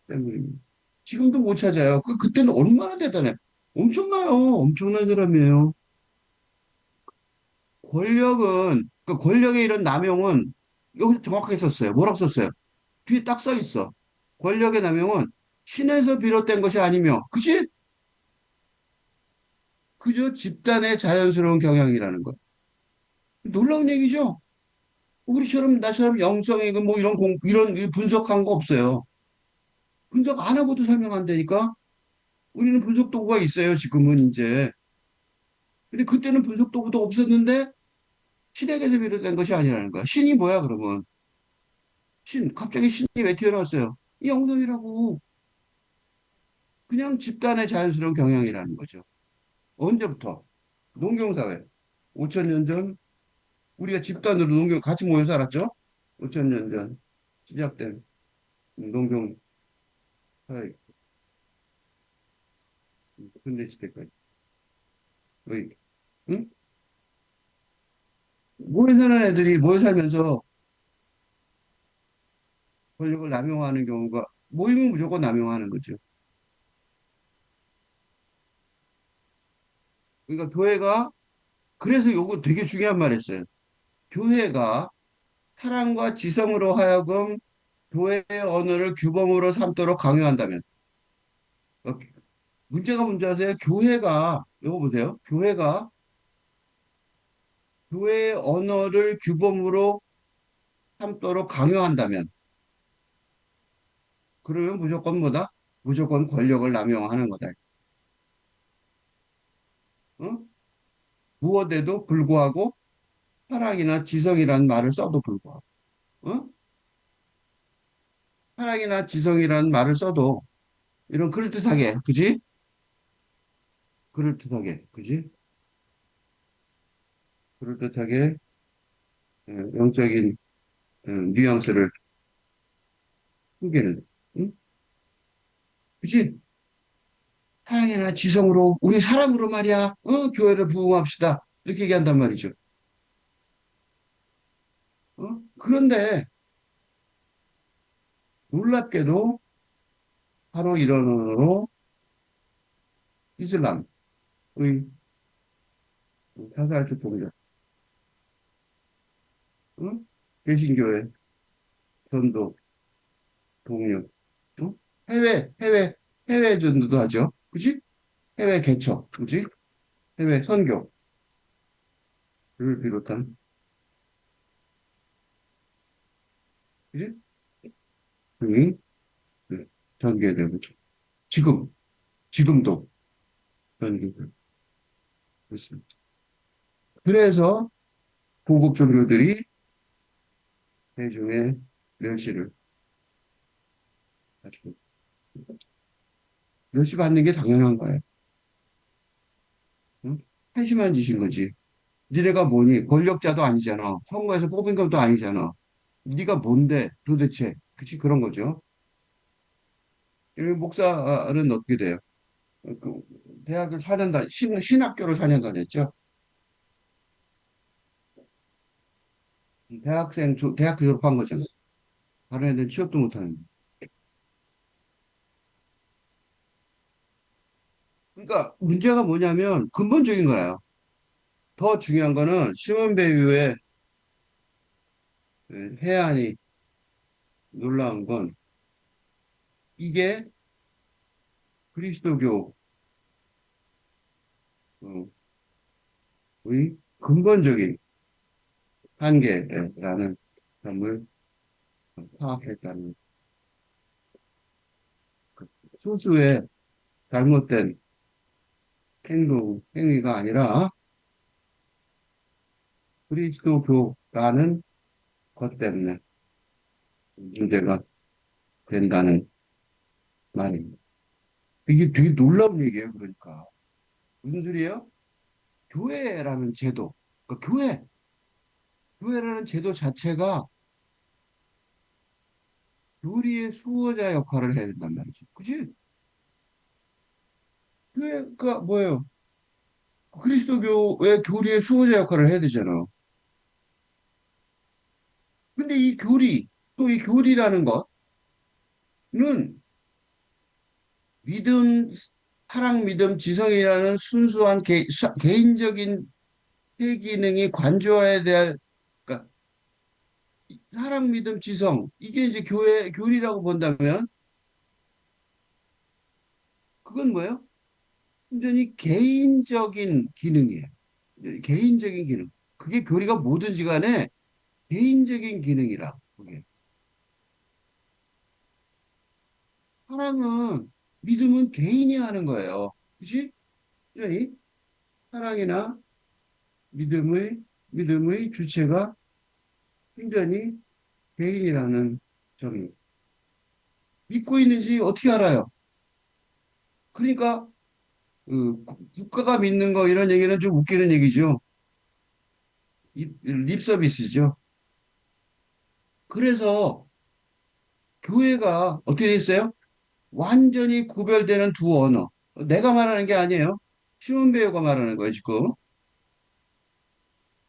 때문입니다. 지금도 못 찾아요. 그때는 얼마나 대단해. 엄청나요. 엄청난 사람이에요. 그 권력의 이런 남용은 여기서 정확하게 썼어요. 뭐라고 썼어요? 뒤에 딱 써 있어. 권력의 남용은 신에서 비롯된 것이 아니며, 그지? 그저 집단의 자연스러운 경향이라는 거. 놀라운 얘기죠? 우리처럼, 나처럼 영성이고 뭐 이런 분석한 거 없어요. 분석 안 하고도 설명한다니까? 우리는 분석 도구가 있어요, 지금은 이제. 근데 그때는 분석 도구도 없었는데, 신에게서 비롯된 것이 아니라는 거야. 신이 뭐야, 그러면? 갑자기 신이 왜 튀어나왔어요? 이 엉덩이라고. 그냥 집단의 자연스러운 경향이라는 거죠. 언제부터? 농경사회. 5천 년 전, 우리가 집단으로 농경 같이 모여 살았죠? 5천 년 전 시작된 농경사회, 근대 시대까지. 거의, 응? 모여 사는 애들이 모여 살면서 권력을 남용하는 경우가, 모이면 무조건 남용하는 거죠. 그러니까 교회가, 그래서 요거 되게 중요한 말 했어요. 교회가 사랑과 지성으로 하여금 교회의 언어를 규범으로 삼도록 강요한다면, 어, 문제가 뭔지 아세요? 교회가, 이거 보세요. 교회의 언어를 규범으로 삼도록 강요한다면, 그러면 무조건 뭐다? 무조건 권력을 남용하는 거다. 어? 무엇에도 불구하고 사랑이나 지성이라는 말을 써도 불구하고, 어? 사랑이나 지성이라는 말을 써도 이런 그럴듯하게, 그지? 그럴듯하게, 그지? 그럴듯하게 영적인 뉘앙스를 풍기는, 응? 그지? 사랑이나 지성으로, 우리 사랑으로 말이야, 교회를 부흥합시다. 이렇게 얘기한단 말이죠. 그런데 놀랍게도 바로 이런 언어로 이슬람의 사사활동 동력, 응? 개신교회, 전도, 동력, 응? 해외 전도도 하죠. 그지? 해외 개척, 그지? 해외 선교를 비롯한, 그지? 등이 전개되고, 지금, 지금도 전개되고 있습니다. 그래서 고급 종교들이 대중의 멸시를 받고, 멸시받는 게 당연한 거예요. 응? 한심한 짓인 거지. 니네가 뭐니? 권력자도 아니잖아. 선거에서 뽑은 것도 아니잖아. 네가 뭔데 도대체? 그치 그런 거죠. 이 목사는 어떻게 돼요? 그 대학을 4년 신학교를 4년 다녔죠. 대학교 졸업한 거잖아. 다른 애들 취업도 못 하는데. 그러니까 문제가 뭐냐면 근본적인 거예요. 더 중요한 거는 시몬 베이유의 해안이 놀라운 건 이게 그리스도교의 근본적인 한계라는 점을 파악했다는 그 소수의 잘못된 행위가 아니라 그리스도교라는 것 때문에 문제가 된다는 말입니다. 이게 되게 놀라운 얘기예요, 그러니까. 무슨 소리예요? 교회라는 제도, 그러니까 교회라는 제도 자체가 교리의 수호자 역할을 해야 된단 말이지. 그지? 교회가 뭐예요? 그리스도교의 교리의 수호자 역할을 해야 되잖아. 근데 이 교리, 또 이 교리라는 것은 믿음, 사랑, 믿음, 지성이라는 순수한 개인적인 세 기능이 관조화에 대한, 그러니까 사랑, 믿음, 지성, 이게 이제 교리라고 본다면, 그건 뭐예요? 완전히 개인적인 기능이에요. 개인적인 기능. 그게 교리가 뭐든지 간에 개인적인 기능이라. 그게. 사랑은, 믿음은 개인이 하는 거예요. 그치? 완전히 사랑이나 믿음의 주체가 완전히 개인이라는 점이. 믿고 있는지 어떻게 알아요? 그러니까, 국가가 믿는 거 이런 얘기는 좀 웃기는 얘기죠. 립 서비스죠. 그래서 교회가 어떻게 돼 있어요? 완전히 구별되는 두 언어. 내가 말하는 게 아니에요. 시몬 베어가 말하는 거예요, 지금.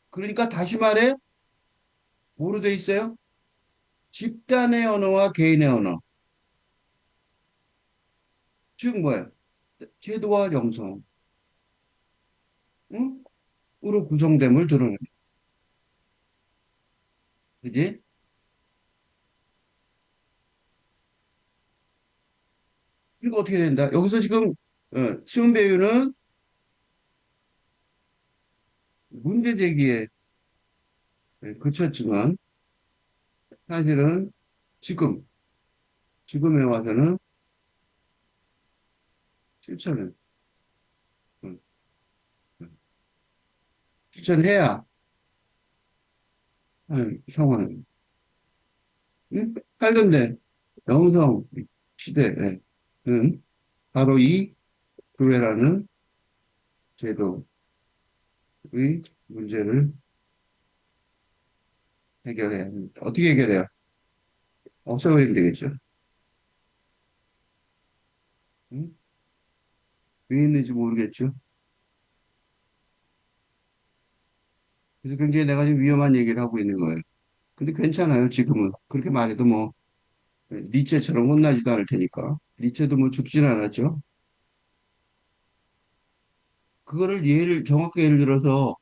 그러니까 다시 말해, 뭐로 돼 있어요? 집단의 언어와 개인의 언어. 즉 뭐예요? 제도와 영성, 응? 으로 구성됨을 드러내. 그지? 그리고 어떻게 된다? 여기서 지금 시몬 베어는 문제 제기에 그쳤지만 사실은 지금 지금에 와서는 실천을 음, 음, 실천해야 하는 상황. 응? 살던데 영성 시대에는 바로 이 교회라는 제도의 문제를 해결해야 합니다. 어떻게 해결해요? 없애버리면 되겠죠. 응? 왜 있는지 모르겠죠. 그래서 굉장히 내가 지금 위험한 얘기를 하고 있는 거예요. 근데 괜찮아요, 지금은. 그렇게 말해도 뭐, 니체처럼 혼나지도 않을 테니까. 니체도 뭐 죽진 않았죠. 그거를 정확하게 예를 들어서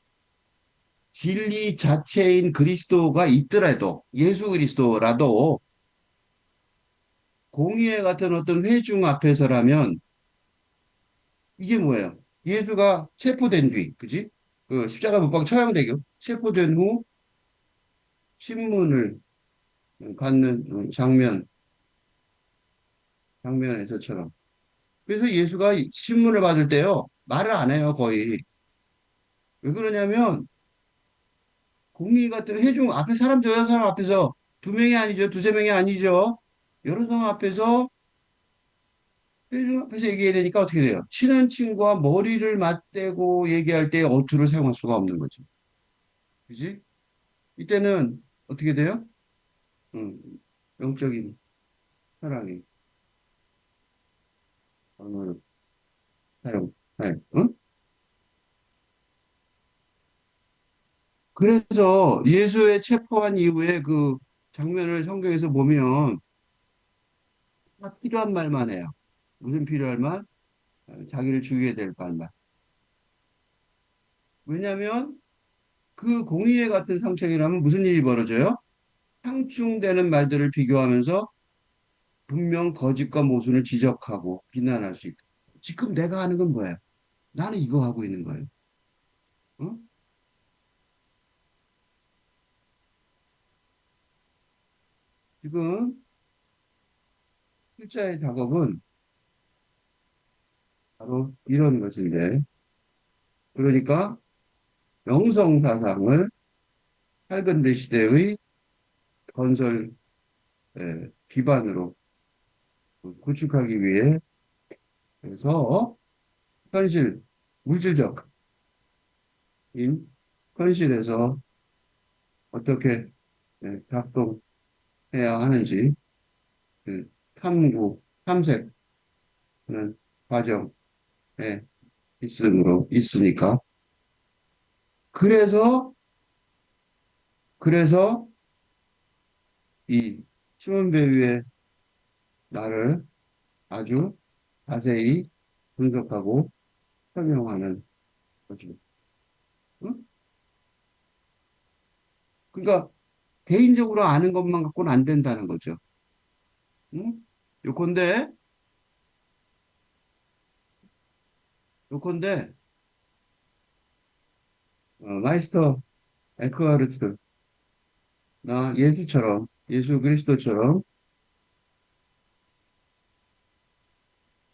진리 자체인 그리스도가 있더라도, 예수 그리스도라도 공의회 같은 어떤 회중 앞에서라면 이게 뭐예요? 예수가 체포된 뒤, 그지? 그 십자가 못 박혀 처형되고 체포된 후 신문을 받는 장면에서처럼. 그래서 예수가 이 신문을 받을 때요, 말을 안 해요, 거의. 왜 그러냐면 공의 같은 회중 앞에 사람들 여러 사람 앞에서 두 명이 아니죠, 두세 명이 아니죠. 여러 사람 앞에서 회중 앞에서 얘기해야 되니까 어떻게 돼요? 친한 친구와 머리를 맞대고 얘기할 때 어투를 사용할 수가 없는 거죠. 그지? 이때는 어떻게 돼요? 음, 영적인 사랑이 언어를 사용. 네. 응? 그래서 예수의 체포한 이후에 그 장면을 성경에서 보면 다 필요한 말만 해요. 무슨 필요할 말? 자기를 죽이게 될 말만. 왜냐하면 그 공의회 같은 상황이라면 무슨 일이 벌어져요? 상충되는 말들을 비교하면서 분명 거짓과 모순을 지적하고 비난할 수 있다. 지금 내가 하는 건 뭐예요? 나는 이거 하고 있는 거예요. 어? 지금 필자의 작업은 바로 이런 것인데, 그러니까 명성사상을 팔근대 시대의 건설 기반으로 구축하기 위해 그래서 현실, 물질적인 현실에서 어떻게 작동해야 하는지 탐구, 탐색하는 과정에 있으니까. 그래서, 그래서 이 시몬 배위의 나를 아주 자세히 분석하고 설명하는 거지. 응? 그러니까 개인적으로 아는 것만 갖고는 안 된다는 거죠. 응? 요건데, 요건데, 마이스터 에크하르트, 나 예수처럼, 예수 그리스도처럼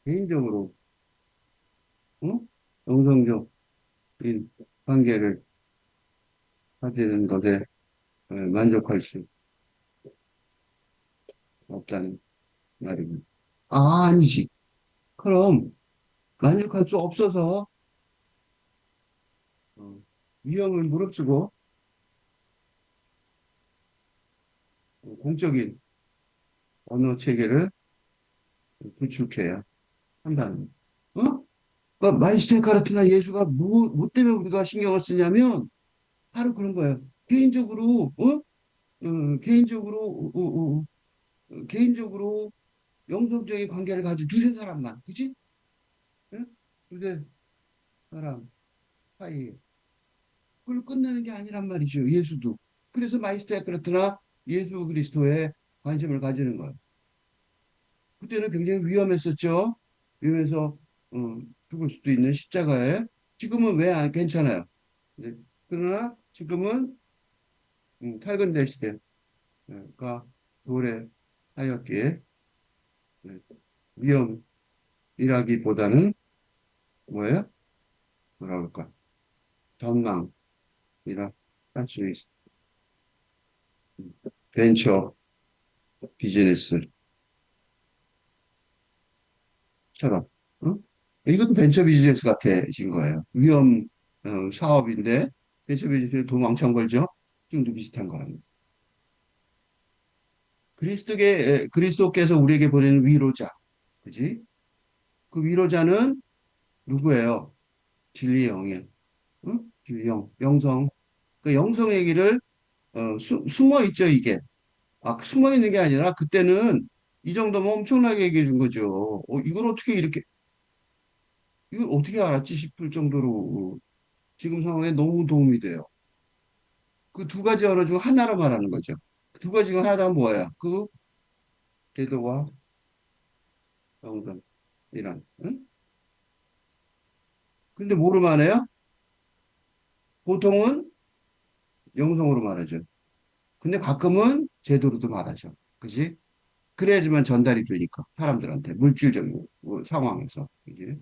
개인적으로, 응? 영성적인 관계를 가지는 것에 만족할 수 없다는 말입니다. 아, 아니지. 그럼 만족할 수 없어서 어, 위험을 무릅쓰고 공적인 언어 체계를 구축해야 한다는 거. 어? 그러니까 마이스터 카르트나 예수가 뭐 때문에 우리가 신경을 쓰냐면 바로 그런 거예요. 개인적으로, 개인적으로, 개인적으로 영성적인 관계를 가진 두세 사람만, 그지? 응? 두세 사람 사이에. 그걸 끝내는 게 아니란 말이죠. 예수도. 그래서 마이스터 카르트나 예수 그리스도에 관심을 가지는 거예요. 그때는 굉장히 위험했었죠. 위험해서 죽을 수도 있는 십자가에. 지금은 왜 안 괜찮아요? 네. 그러나 지금은 칼근될 시대가 도래하였기에 네, 위험이라기보다는 뭐예요? 뭐라 그럴까? 전망이라 할 수 있어. 벤처 비즈니스처럼. 어? 이것도 벤처 비즈니스 같아진 거예요. 위험 사업인데 벤처 비즈니스에 돈 왕창 벌죠? 지금도 비슷한 거랍니다. 그리스도께서 우리에게 보내는 위로자, 그지? 그 위로자는 누구예요? 진리의 영이에요. 응? 진리의 영, 영성. 그 영성 얘기를 숨어 있죠, 이게. 아, 숨어 있는 게 아니라 그때는 이 정도면 엄청나게 얘기해 준 거죠. 이걸 어떻게 알았지 싶을 정도로 지금 상황에 너무 도움이 돼요. 그 두 가지 언어 중 하나로 말하는 거죠. 두 가지 중 하나가 뭐야? 그 제도와 영성이란. 응? 근데 뭐로 말해요? 보통은 영성으로 말하죠. 근데 가끔은 제도로도 말하죠. 그지? 그래야지만 전달이 되니까 사람들한테 물질적인 상황에서 이제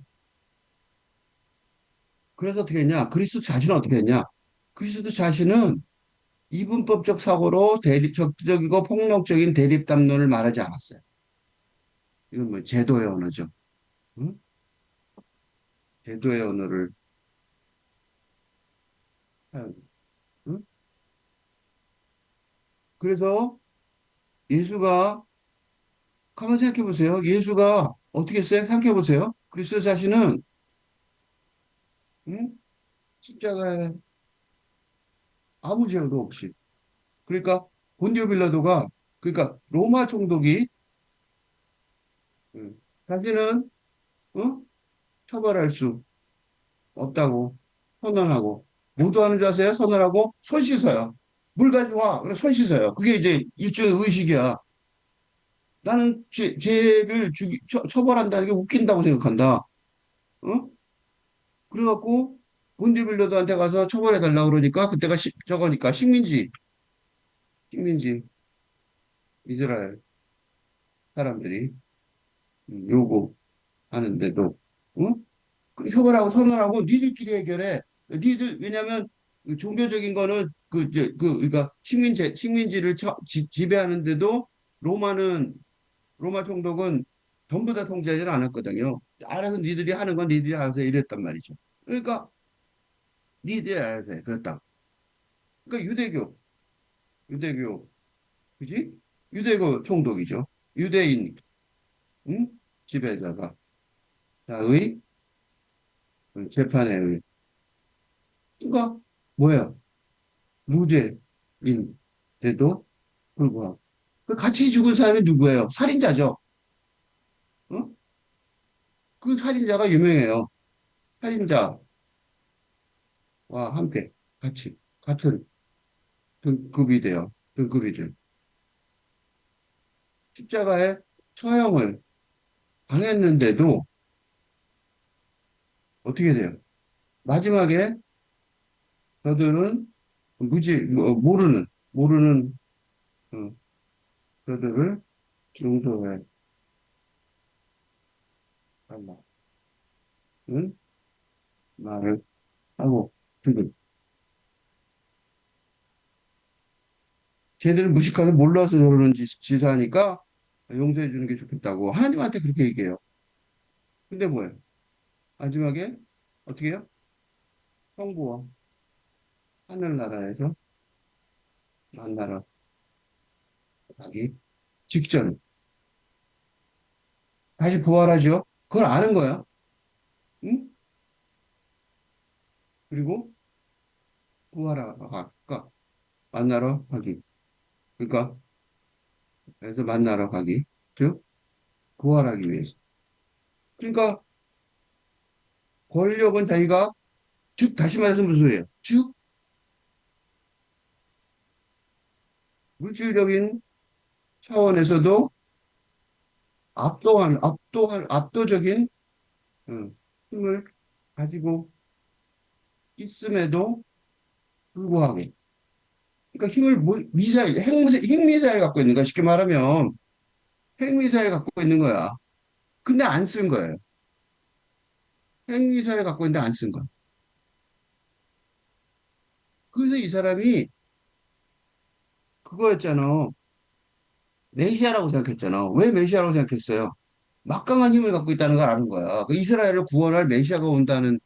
그래서 어떻게 했냐? 그리스도 자신은 어떻게 했냐? 그리스도 자신은 이분법적 사고로 적극적이고 폭력적인 대립 담론을 말하지 않았어요. 이건 뭐 제도의 언어죠. 응? 제도의 언어를 사용. 응? 그래서 예수가 가만 생각해 보세요. 예수가 어떻게 했어요? 생각해 보세요. 그리스도 자신은 응? 십자가에 아무 죄도 없이 그러니까 본디오 빌라도가 그러니까 로마 총독이 자신은 어? 처벌할 수 없다고 선언하고 모두 하는 줄 아세요? 선언하고 손 씻어요. 물 가져와. 그래 손 씻어요. 그게 이제 일종의 의식이야. 나는 죄를 처벌한다는 게 웃긴다고 생각한다. 어? 그래갖고 본디오 빌라도한테 가서 처벌해달라 그러니까 그때가 저거니까 식민지 이스라엘 사람들이 요구하는데도 응? 그 처벌하고 선언하고 니들끼리 해결해. 왜냐면 그 종교적인 거는 그러니까 식민지를 지배하는데도 로마는 로마 총독은 전부 다 통제하지 않았거든요. 알아서 니들이 하는 건 니들이 알아서 이랬단 말이죠. 그러니까 니들이 알아서 해. 그렇다. 그러니까 유대교, 그지? 유대교 총독이죠. 유대인, 응? 지배자가 의 재판에 의. 그러니까 뭐야? 무죄인데도 불구하고 그 같이 죽은 사람이 누구예요? 살인자죠. 어? 그 살인자가 유명해요. 살인자와 함께 같이 같은 등급이 돼요. 등급이 돼요. 십자가에 처형을 당했는데도 어떻게 돼요? 마지막에 저들은 모르는 어, 저들을 용서해 달라는 말을 하고 지금 쟤들을 무식해서 몰라서 저러는 짓하니까 용서해 주는 게 좋겠다고 하나님한테 그렇게 얘기해요. 근데 뭐예요? 마지막에 어떻게 해요? 성부와 하늘나라에서 만나러 가기 직전 다시 부활하죠. 그걸 아는 거야. 응? 그리고 부활하러 그러니까 만나러 가기. 그러니까 그래서 만나러 가기. 즉 부활하기 위해서. 그러니까 권력은 자기가 즉 다시 말해서 무슨 소리예요? 즉 물질적인 차원에서도 압도적인 어, 힘을 가지고 있음에도 불구하고 그러니까 힘을 핵미사일 갖고 있는 거야. 쉽게 말하면 핵미사일 갖고 있는 거야. 근데 안 쓴 거예요. 핵미사일 갖고 있는데 안 쓴 거야. 그래서 이 사람이 그거였잖아. 메시아라고 생각했잖아. 왜 메시아라고 생각했어요? 막강한 힘을 갖고 있다는 걸 아는 거야. 그 이스라엘을 구원할 메시아가 온다는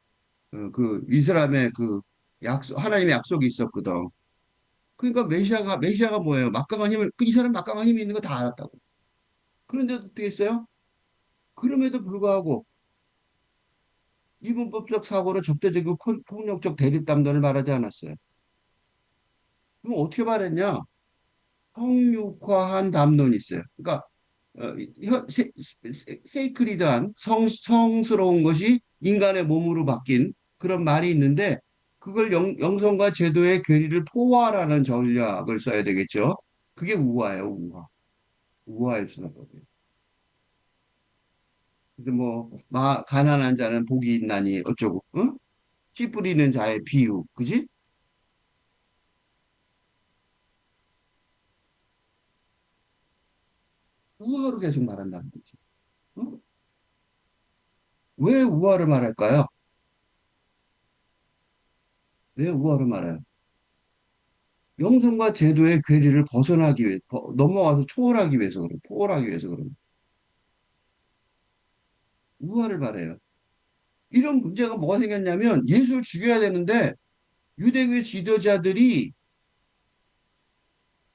그 이스라엘의 그 하나님의 약속이 있었거든. 그러니까 메시아가 뭐예요? 막강한 힘을, 그 이 사람 막강한 힘이 있는 거 다 알았다고. 그런데도 어떻게 했어요? 그럼에도 불구하고 이분법적 사고로 적대적이고 폭력적 대립담론을 말하지 않았어요. 그럼 어떻게 말했냐? 성육화한 담론이 있어요. 그러니까 세이크리드한 성스러운 것이 인간의 몸으로 바뀐 그런 말이 있는데 그걸 영성과 제도의 괴리를 포괄하는 전략을 써야 되겠죠. 그게 우화예요, 우화. 우화의 수사법이에요. 그래서 뭐 가난한 자는 복이 있나니 어쩌고, 응? 씨 뿌리는 자의 비유, 그지? 우화로 계속 말한다는 거지. 응? 왜 우화를 말할까요? 왜 우화를 말해요? 영성과 제도의 괴리를 벗어나기 위해, 넘어와서 초월하기 위해서 그래. 포월하기 위해서 그래. 우화를 말해요. 이런 문제가 뭐가 생겼냐면 예수를 죽여야 되는데 유대교 지도자들이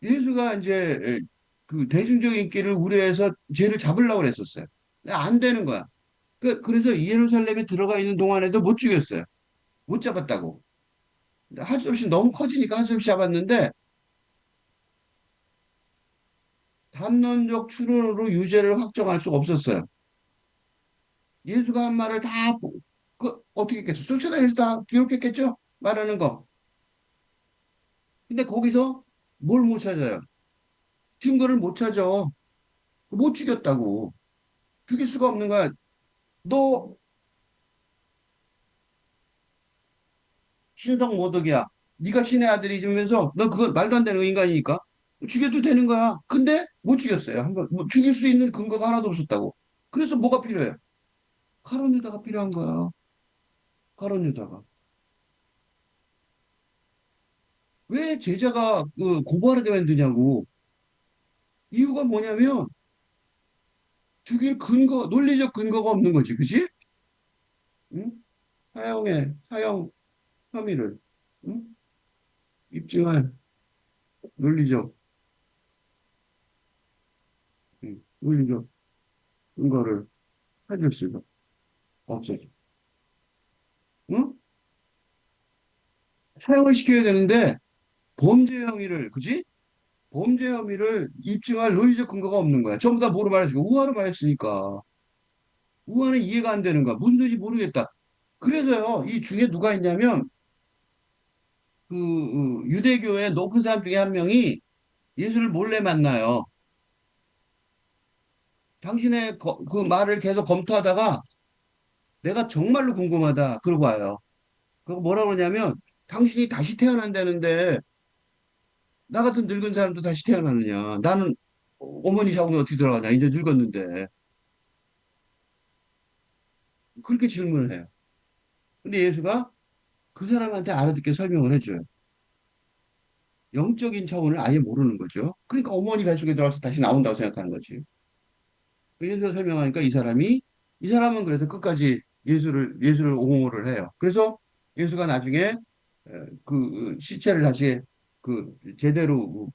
예수가 이제 그 대중적 인기를 우려해서 죄를 잡으려고 했었어요. 근데 안 되는 거야. 그래서 예루살렘에 들어가 있는 동안에도 못 죽였어요. 못 잡았다고. 할 수 없이 너무 커지니까 할 수 없이 잡았는데 담론적 추론으로 유죄를 확정할 수가 없었어요. 예수가 한 말을 다 어떻게 했겠어? 쫓아다니면서 다 기록했겠죠? 말하는 거. 근데 거기서 뭘 못 찾아요? 증거를 못 찾아. 못 죽였다고. 죽일 수가 없는 거야. 너 신성 모독이야. 네가 신의 아들이면서 너 그거 말도 안 되는 인간이니까 죽여도 되는 거야. 근데 못 죽였어요. 한번 뭐 죽일 수 있는 근거가 하나도 없었다고. 그래서 뭐가 필요해? 가론 유다가 필요한 거야. 가론 유다가. 왜 제자가 고발하게 만드냐고. 이유가 뭐냐면 죽일 논리적 근거가 없는 거지. 그지? 응? 사형 혐의를 응? 입증할 논리적, 논리적 근거를 찾을 수가 없어. 응? 사형을 시켜야 되는데 범죄 혐의를, 그지? 범죄 혐의를 입증할 논리적 근거가 없는 거야. 전부 다 뭐로 말했으니까, 우화로 말했으니까. 우화는 이해가 안 되는 거야. 무슨 소리인지 모르겠다. 그래서요, 이 중에 누가 있냐면, 유대교의 높은 사람 중에 한 명이 예수를 몰래 만나요. 당신의 그 말을 계속 검토하다가 내가 정말로 궁금하다. 그러고 와요. 그거 뭐라 그러냐면, 당신이 다시 태어난다는데, 나 같은 늙은 사람도 다시 태어나느냐. 나는 어머니 자궁에 어떻게 들어가냐. 이제 늙었는데. 그렇게 질문을 해요. 근데 예수가 그 사람한테 알아듣게 설명을 해줘요. 영적인 차원을 아예 모르는 거죠. 그러니까 어머니 뱃속에 들어가서 다시 나온다고 생각하는 거지. 예수가 설명하니까 이 사람은 그래서 끝까지 예수를 옹호를 해요. 그래서 예수가 나중에 시체를 다시 제대로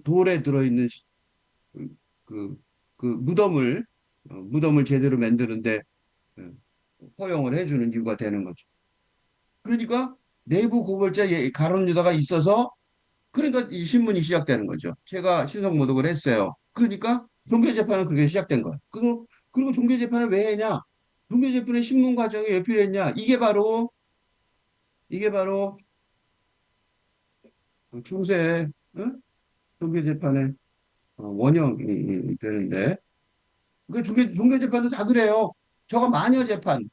돌에 들어있는 그, 무덤을 제대로 만드는데 어, 허용을 해주는 이유가 되는 거죠. 그러니까 내부 고발자 가론 유다가 있어서 그러니까 이 신문이 시작되는 거죠. 제가 신성모독을 했어요. 그러니까 종교재판은 그렇게 시작된 거예요. 그리고 종교재판을 왜 했냐? 종교재판의 신문 과정이 왜 필요했냐? 이게 바로 중세 응? 종교재판의 원형이 되는데 그 종교재판도 다 그래요. 저거 마녀 재판을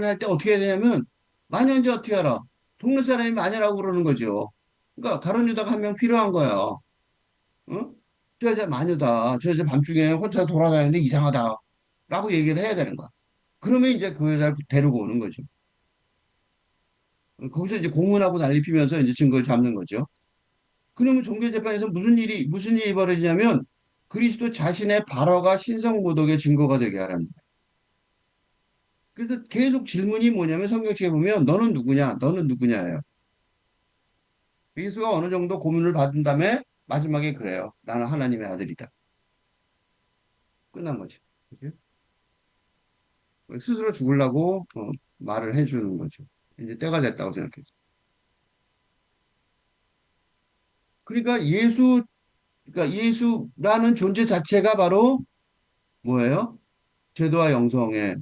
할 때 어떻게 해야 되냐면 마녀인지 어떻게 알아? 동네 사람이 마녀라고 그러는 거죠. 그러니까 가론 유다가 한 명 필요한 거야. 어? 저 여자 마녀다. 저 여자 밤중에 혼자 돌아다니는데 이상하다. 라고 얘기를 해야 되는 거야. 그러면 이제 그 여자를 데리고 오는 거죠. 거기서 이제 공문하고 난리 피면서 이제 증거를 잡는 거죠. 그러면 종교재판에서 무슨 일이 벌어지냐면 그리스도 자신의 발화가 신성모독의 증거가 되게 하라는 거예요. 그래서 계속 질문이 뭐냐면 성경책에 보면 너는 누구냐? 너는 누구냐예요. 예수가 어느 정도 고문을 받은 다음에 마지막에 그래요. 나는 하나님의 아들이다. 끝난 거죠. 그죠? 스스로 죽으려고 말을 해주는 거죠. 이제 때가 됐다고 생각해서. 그러니까 그러니까 예수라는 존재 자체가 바로 뭐예요? 제도와 영성의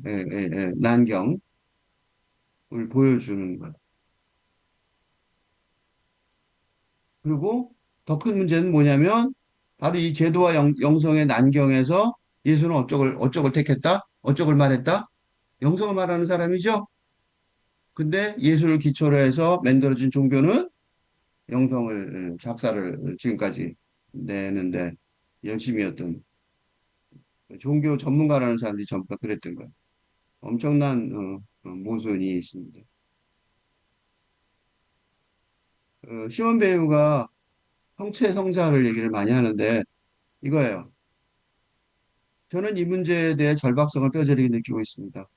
난경을 보여주는 거예요. 그리고 더 큰 문제는 뭐냐면 바로 이 제도와 영성의 난경에서 예수는 어쪽을 택했다? 어쪽을 말했다? 영성을 말하는 사람이죠? 근데 예수를 기초로 해서 만들어진 종교는 영성을 작사를 지금까지 내는데 열심이었던 종교 전문가라는 사람들이 전부 다 그랬던 거예요. 엄청난 모순이 있습니다. 시몬 배우가 성체 성자를 얘기를 많이 하는데 이거예요. 저는 이 문제에 대해 절박성을 뼈저리게 느끼고 있습니다.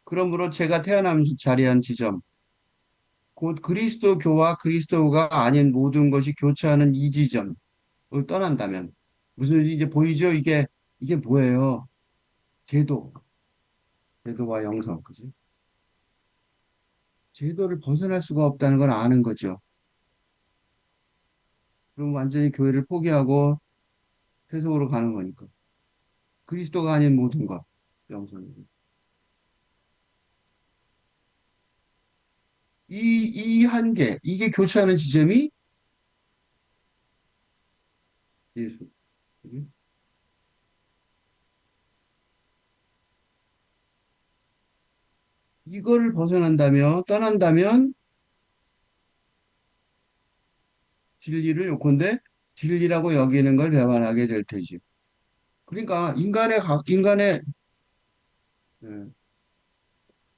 그러므로 제가 태어나면서 자리한 지점, 곧 그리스도교와 그리스도가 아닌 모든 것이 교차하는 이 지점을 떠난다면 무슨 이제 보이죠? 이게 뭐예요? 제도, 제도와 영성, 그지? 제도를 벗어날 수가 없다는 걸 아는 거죠. 그럼 완전히 교회를 포기하고 세속으로 가는 거니까. 그리스도가 아닌 모든 것, 영성이. 이 한계, 이게 교차하는 지점이 예수. 그지? 이거를 떠난다면 진리를 요컨대 진리라고 여기는 걸 배반하게 될 테지. 그러니까 인간의 예,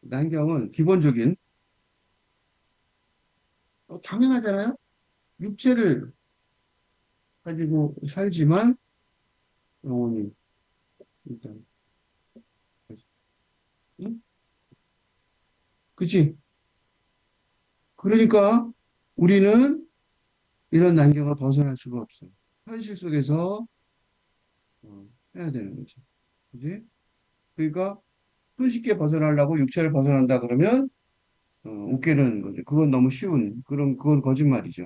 난경은 기본적인 당연하잖아요. 육체를 가지고 살지만 영혼이 일단 응? 그치? 그러니까 우리는 이런 난경을 벗어날 수가 없어. 현실 속에서 해야 되는 거지. 그지? 그러니까 손쉽게 벗어나려고 육체를 벗어난다 그러면 웃기는 거죠. 그건 너무 쉬운 그건 거짓말이죠.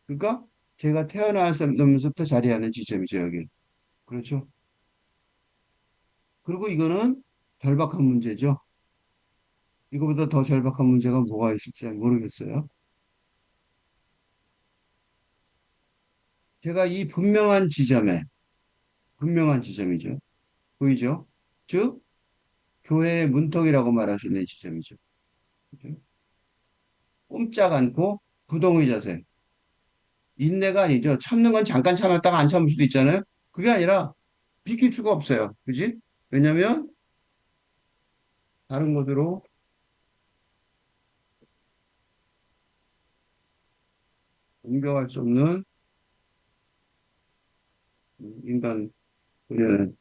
그러니까 제가 태어나면서부터 자리하는 지점이죠, 여기. 그렇죠? 그리고 이거는 절박한 문제죠. 이거보다 더 절박한 문제가 뭐가 있을지 잘 모르겠어요. 제가 이 분명한 지점이죠. 보이죠? 즉, 교회의 문턱이라고 말할 수 있는 지점이죠. 그죠? 꼼짝 않고 부동의 자세. 인내가 아니죠. 참는 건 잠깐 참았다가 안 참을 수도 있잖아요. 그게 아니라 비킬 수가 없어요. 그지? 왜냐면 다른 것으로 옮겨갈 수 없는 인간 훈련은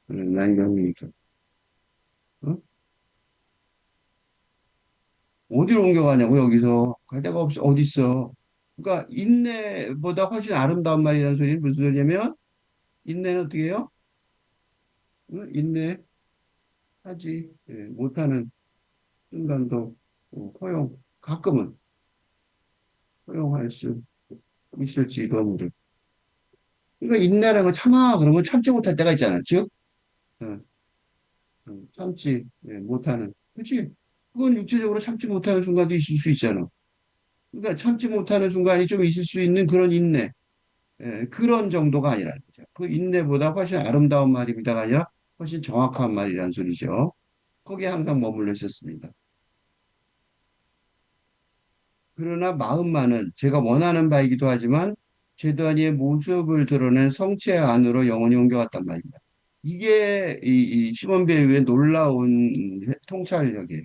난경이니까. 어? 어디로 옮겨가냐고 여기서 갈 데가 없이 어디 있어. 그러니까 인내보다 훨씬 아름다운 말이라는 소리는 무슨 소리냐면 인내는 어떻게 해요? 응? 인내하지 못하는 순간도 가끔은 허용할 수 있을지도 모르. 그러니까 인내라는 거 참아 그러면 참지 못할 때가 있잖아. 즉 어, 참지 못하는. 그치? 그건 육체적으로 참지 못하는 순간도 있을 수 있잖아. 그러니까 참지 못하는 순간이 좀 있을 수 있는 그런 인내. 그런 정도가 아니라는 거죠. 그 인내보다 훨씬 아름다운 말입니다가 아니라 훨씬 정확한 말이라는 소리죠. 거기에 항상 머물러 있었습니다. 그러나 마음만은 제가 원하는 바이기도 하지만 제단위의 모습을 드러낸 성체 안으로 영원히 옮겨갔단 말입니다. 이게 이 시몬 배우의 놀라운 통찰력이에요.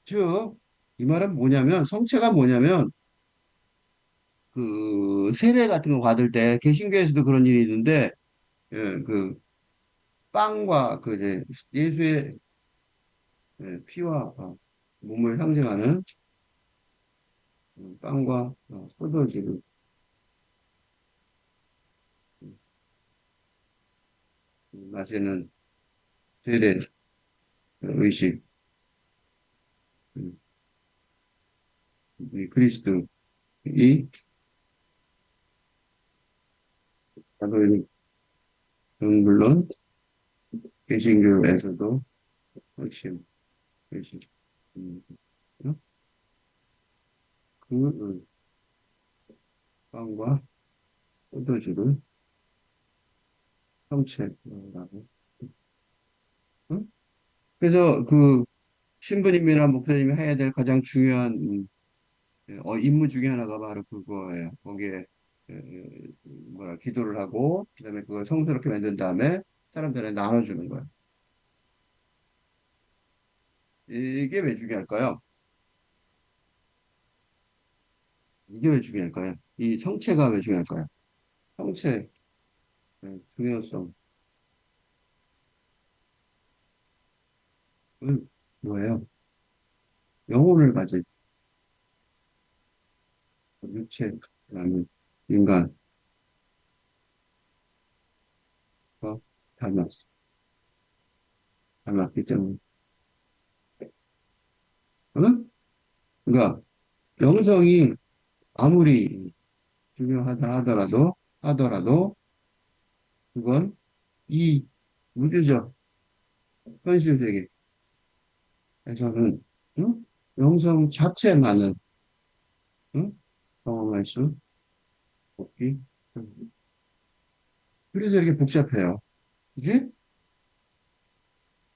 즉, 이 말은 뭐냐면 성체가 뭐냐면 그 세례 같은 거 받을 때 개신교에서도 그런 일이 있는데 그 빵과 그 이제 예수의 피와 몸을 상징하는 빵과 포도주를 마시는 세례 의식, 음, 이 그리스도이 가톨릭은 물론 개신교에서도 핵심, 핵심, 음, 그 빵과 포도주를 성체라고. 응? 그래서 그 신부님이나 목사님이 해야 될 가장 중요한 임무 중에 하나가 바로 그거예요. 거기에 뭐라 기도를 하고 그다음에 그걸 성스럽게 만든 다음에 사람들에 나눠주는 거예요. 이게 왜 중요할까요? 이게 왜 중요할까요? 이 성체가 왜 중요할까요? 성체 중요성 뭐예요? 영혼을 가진 육체라는 인간과 닮았어. 닮았기 때문에. 응? 그러니까 영성이 아무리 중요하다 하더라도 그건 이 우주적 현실 세계에서는 응? 영성 자체만은 응? 경험할 수 없기 때문에. 그래서 이렇게 복잡해요. 이게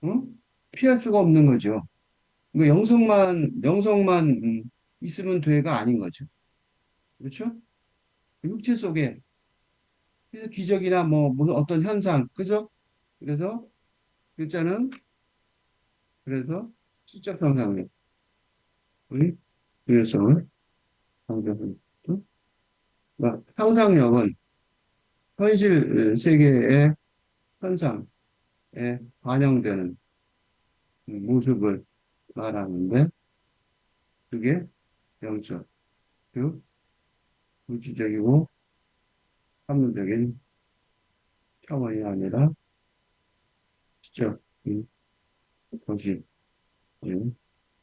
응? 피할 수가 없는 거죠. 그러니까 영성만 있으면 돼가 아닌 거죠. 그렇죠? 육체 속에 그래서 기적이나 뭐 무슨 어떤 현상, 그죠? 그래서 글자는 그래서 시적 현상의 중요성을 강조합니다. 상상력은 현실 세계의 현상에 반영되는 모습을 말하는데 그게 영적, 즉 물질적이고 학문적인 차원이 아니라 지적인 것이 예,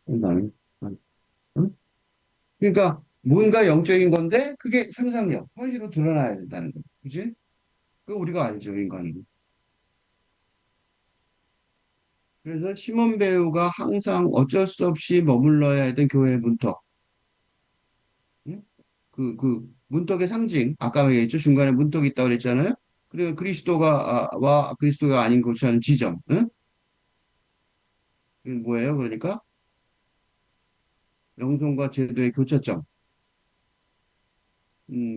상당히 많- 응? 그러니까 뭔가 영적인 건데 그게 상상력, 현실로 드러나야 된다는 거. 그지? 그 우리가 알죠, 인간은. 그래서 시몬 배우가 항상 어쩔 수 없이 머물러야 했던 교회의 문턱. 응? 그 문턱의 상징. 아까 얘기했죠. 중간에 문턱이 있다고 그랬잖아요. 그리고 와 그리스도가 아닌 것이 하는 지점. 응? 이게 뭐예요? 그러니까 영성과 제도의 교차점.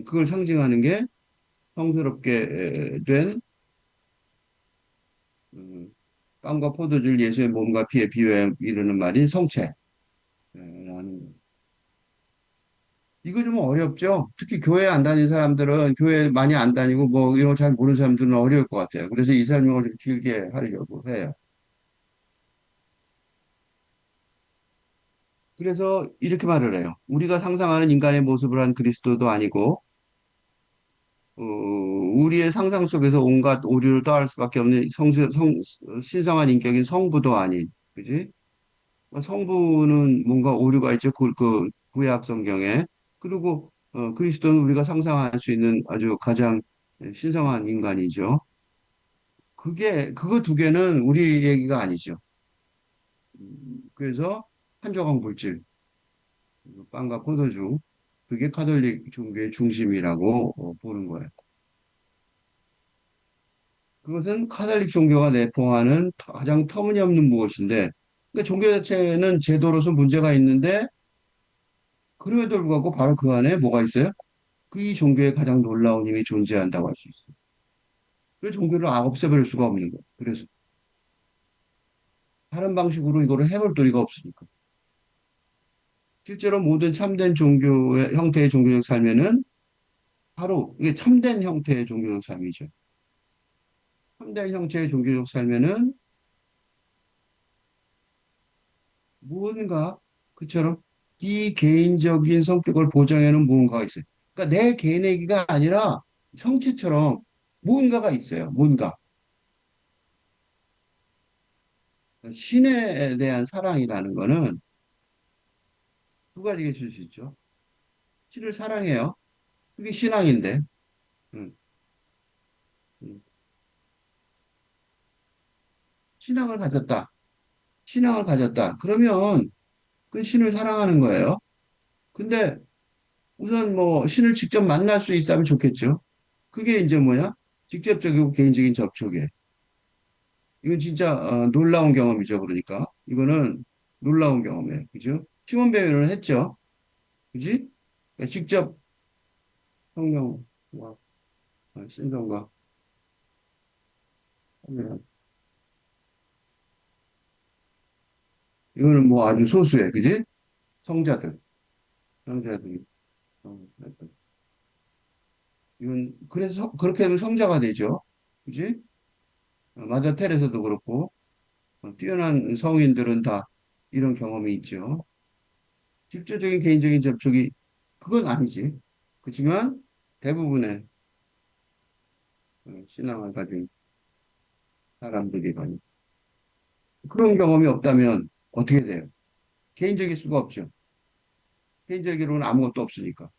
그걸 상징하는 게 성스럽게 된 음, 빵과 포도주를 예수의 몸과 피에 비유해 이르는 말인 성체. 라는 이거 좀 어렵죠? 특히 교회 안 다니는 사람들은 교회 많이 안 다니고 뭐 이런 거 잘 모르는 사람들은 어려울 것 같아요. 그래서 이 설명을 좀 길게 하려고 해요. 그래서 이렇게 말을 해요. 우리가 상상하는 인간의 모습을 한 그리스도도 아니고, 우리의 상상 속에서 온갖 오류를 더할 수밖에 없는 신성한 인격인 성부도 아닌, 그지? 성부는 뭔가 오류가 있죠. 그 구약 성경에. 그리고 그리스도는 우리가 상상할 수 있는 아주 가장 신성한 인간이죠. 그거 두 개는 우리 얘기가 아니죠. 그래서 한 조각 물질, 빵과 포도주, 그게 카톨릭 종교의 중심이라고 보는 거예요. 그것은 카톨릭 종교가 내포하는 가장 터무니없는 무엇인데, 그러니까 종교 자체는 제도로서 문제가 있는데, 그럼에도 불구하고 바로 그 안에 뭐가 있어요? 그 이 종교에 가장 놀라운 힘이 존재한다고 할 수 있어요. 그 종교를 없애버릴 수가 없는 거예요. 그래서 다른 방식으로 이거를 해볼 도리가 없으니까. 실제로 모든 참된 종교의 형태의 종교적 삶에는 바로 이게 참된 형태의 종교적 삶이죠. 참된 형태의 종교적 삶에는 무언가 그처럼 비개인적인 성격을 보장하는 무언가가 있어요. 그러니까 내 개인의 얘기가 아니라 성체처럼 무언가가 있어요. 뭔가. 신에 대한 사랑이라는 거는 두 가지가 있을 수 있죠. 신을 사랑해요. 그게 신앙인데. 음, 음. 신앙을 가졌다. 신앙을 가졌다. 그러면 그 신을 사랑하는 거예요. 근데 우선 뭐 신을 직접 만날 수 있다면 좋겠죠. 그게 이제 뭐냐? 직접적이고 개인적인 접촉이에요. 이건 진짜 놀라운 경험이죠. 그러니까 이거는 놀라운 경험이에요. 그죠? 시몬 배우는 했죠. 그지? 그러니까 직접 성령과 신성과 하면 이거는 뭐 아주 소수예요. 그지? 성자들, 성자들이 했던. 이건 그래서 그렇게 하면 성자가 되죠. 그지? 마더 테레사도 그렇고 뛰어난 성인들은 다 이런 경험이 있죠. 직접적인 개인적인 접촉이 그건 아니지. 그렇지만 대부분의 신앙을 가진 사람들이라니 그런 경험이 없다면 어떻게 돼요? 개인적일 수가 없죠. 개인적으로는 아무것도 없으니까.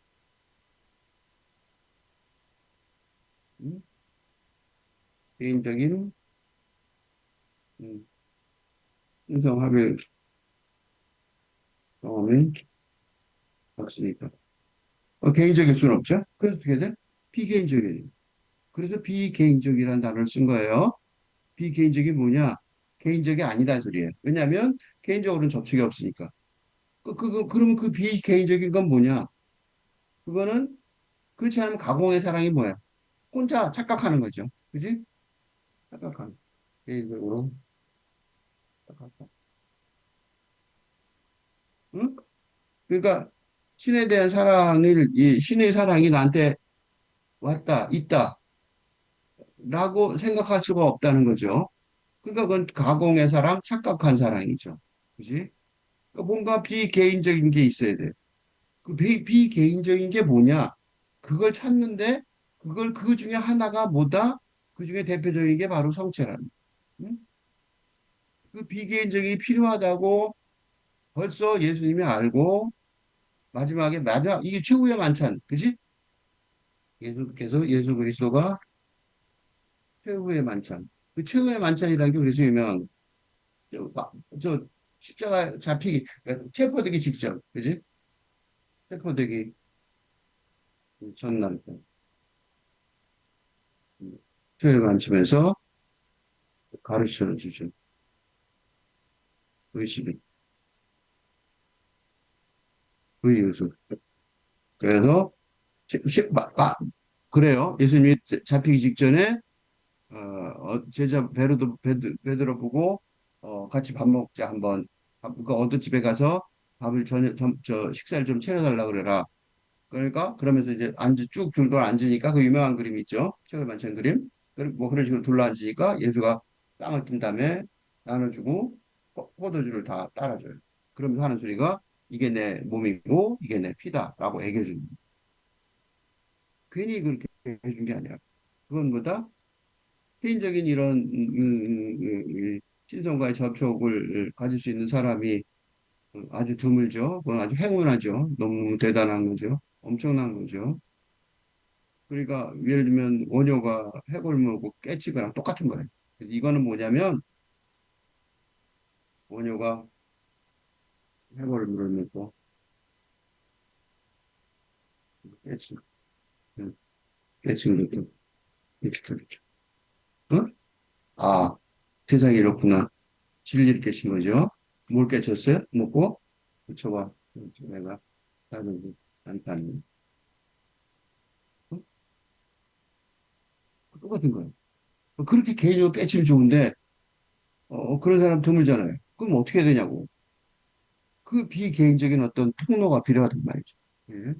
음? 개인적인 음, 신성합일 경험이 없으니까. 개인적일 수는 없죠. 그래서 어떻게 돼? 비개인적이에요. 그래서 비개인적이라는 단어를 쓴 거예요. 비개인적이 뭐냐? 개인적이 아니다는 소리예요. 왜냐하면 개인적으로는 접촉이 없으니까. 그러면 그 비개인적인 건 뭐냐? 그거는 그렇지 않으면 가공의 사랑이 뭐야? 혼자 착각하는 거죠. 그지? 착각하는. 개인적으로 착각하는. 응? 그러니까 신에 대한 사랑을, 이 신의 사랑이 나한테 왔다, 있다, 라고 생각할 수가 없다는 거죠. 그러니까 그건 가공의 사랑, 착각한 사랑이죠. 그지? 그러니까 뭔가 비개인적인 게 있어야 돼. 그 비개인적인 게 뭐냐? 그걸 찾는데 그걸 그 중에 하나가 뭐다? 그 중에 대표적인 게 바로 성체라는. 응? 그 비개인적이 필요하다고 벌써 예수님이 알고 마지막 이게 최후의 만찬, 그지? 예수께서 예수 그리스도가 최후의 만찬. 그 최후의 만찬이라는 게 그래서 유명한 저, 저 십자가 잡히기 그러니까 체포되기 직전, 그지? 체포되기 전날 최후의 만찬에서 가르쳐 주신 의식이 의예수. 그래서 그래요. 예수님이 잡히기 직전에 제자 베드로 보고 같이 밥 먹자 한번. 그 어느 집에 가서 밥을 식사를 좀 차려달라 그래라. 그러니까 그러면서 이제 쭉 둘러 앉으니까 그 유명한 그림 있죠. 최후의 만찬 그림. 뭐 그런 식으로 둘러 앉으니까 예수가 땅을 뜬 다음에 나눠주고 포도주를 다 따라줘요. 그러면서 하는 소리가 이게 내 몸이고 이게 내 피다라고 얘기해 줍니다. 괜히 그렇게 해준 게 아니라 그건 뭐다? 개인적인 이런 신성과의 접촉을 가질 수 있는 사람이 아주 드물죠. 그건 아주 행운하죠. 너무 대단한 거죠. 엄청난 거죠. 그러니까 예를 들면 원효가 해골 물고 깨치거랑 똑같은 거예요. 그래서 이거는 뭐냐면 원효가 해골 물고 깨치, 깨치는 것도 비슷하겠죠. 어? 아, 세상에 이렇구나. 진리를 깨친 거죠. 뭘 깨쳤어요? 먹고 붙여봐. 내가 다른 게 안타는 똑같은 거예요. 그렇게 개인적으로 깨치면 좋은데 그런 사람 드물잖아요. 그럼 어떻게 해야 되냐고. 그 비개인적인 어떤 통로가 필요하단 말이죠. 예.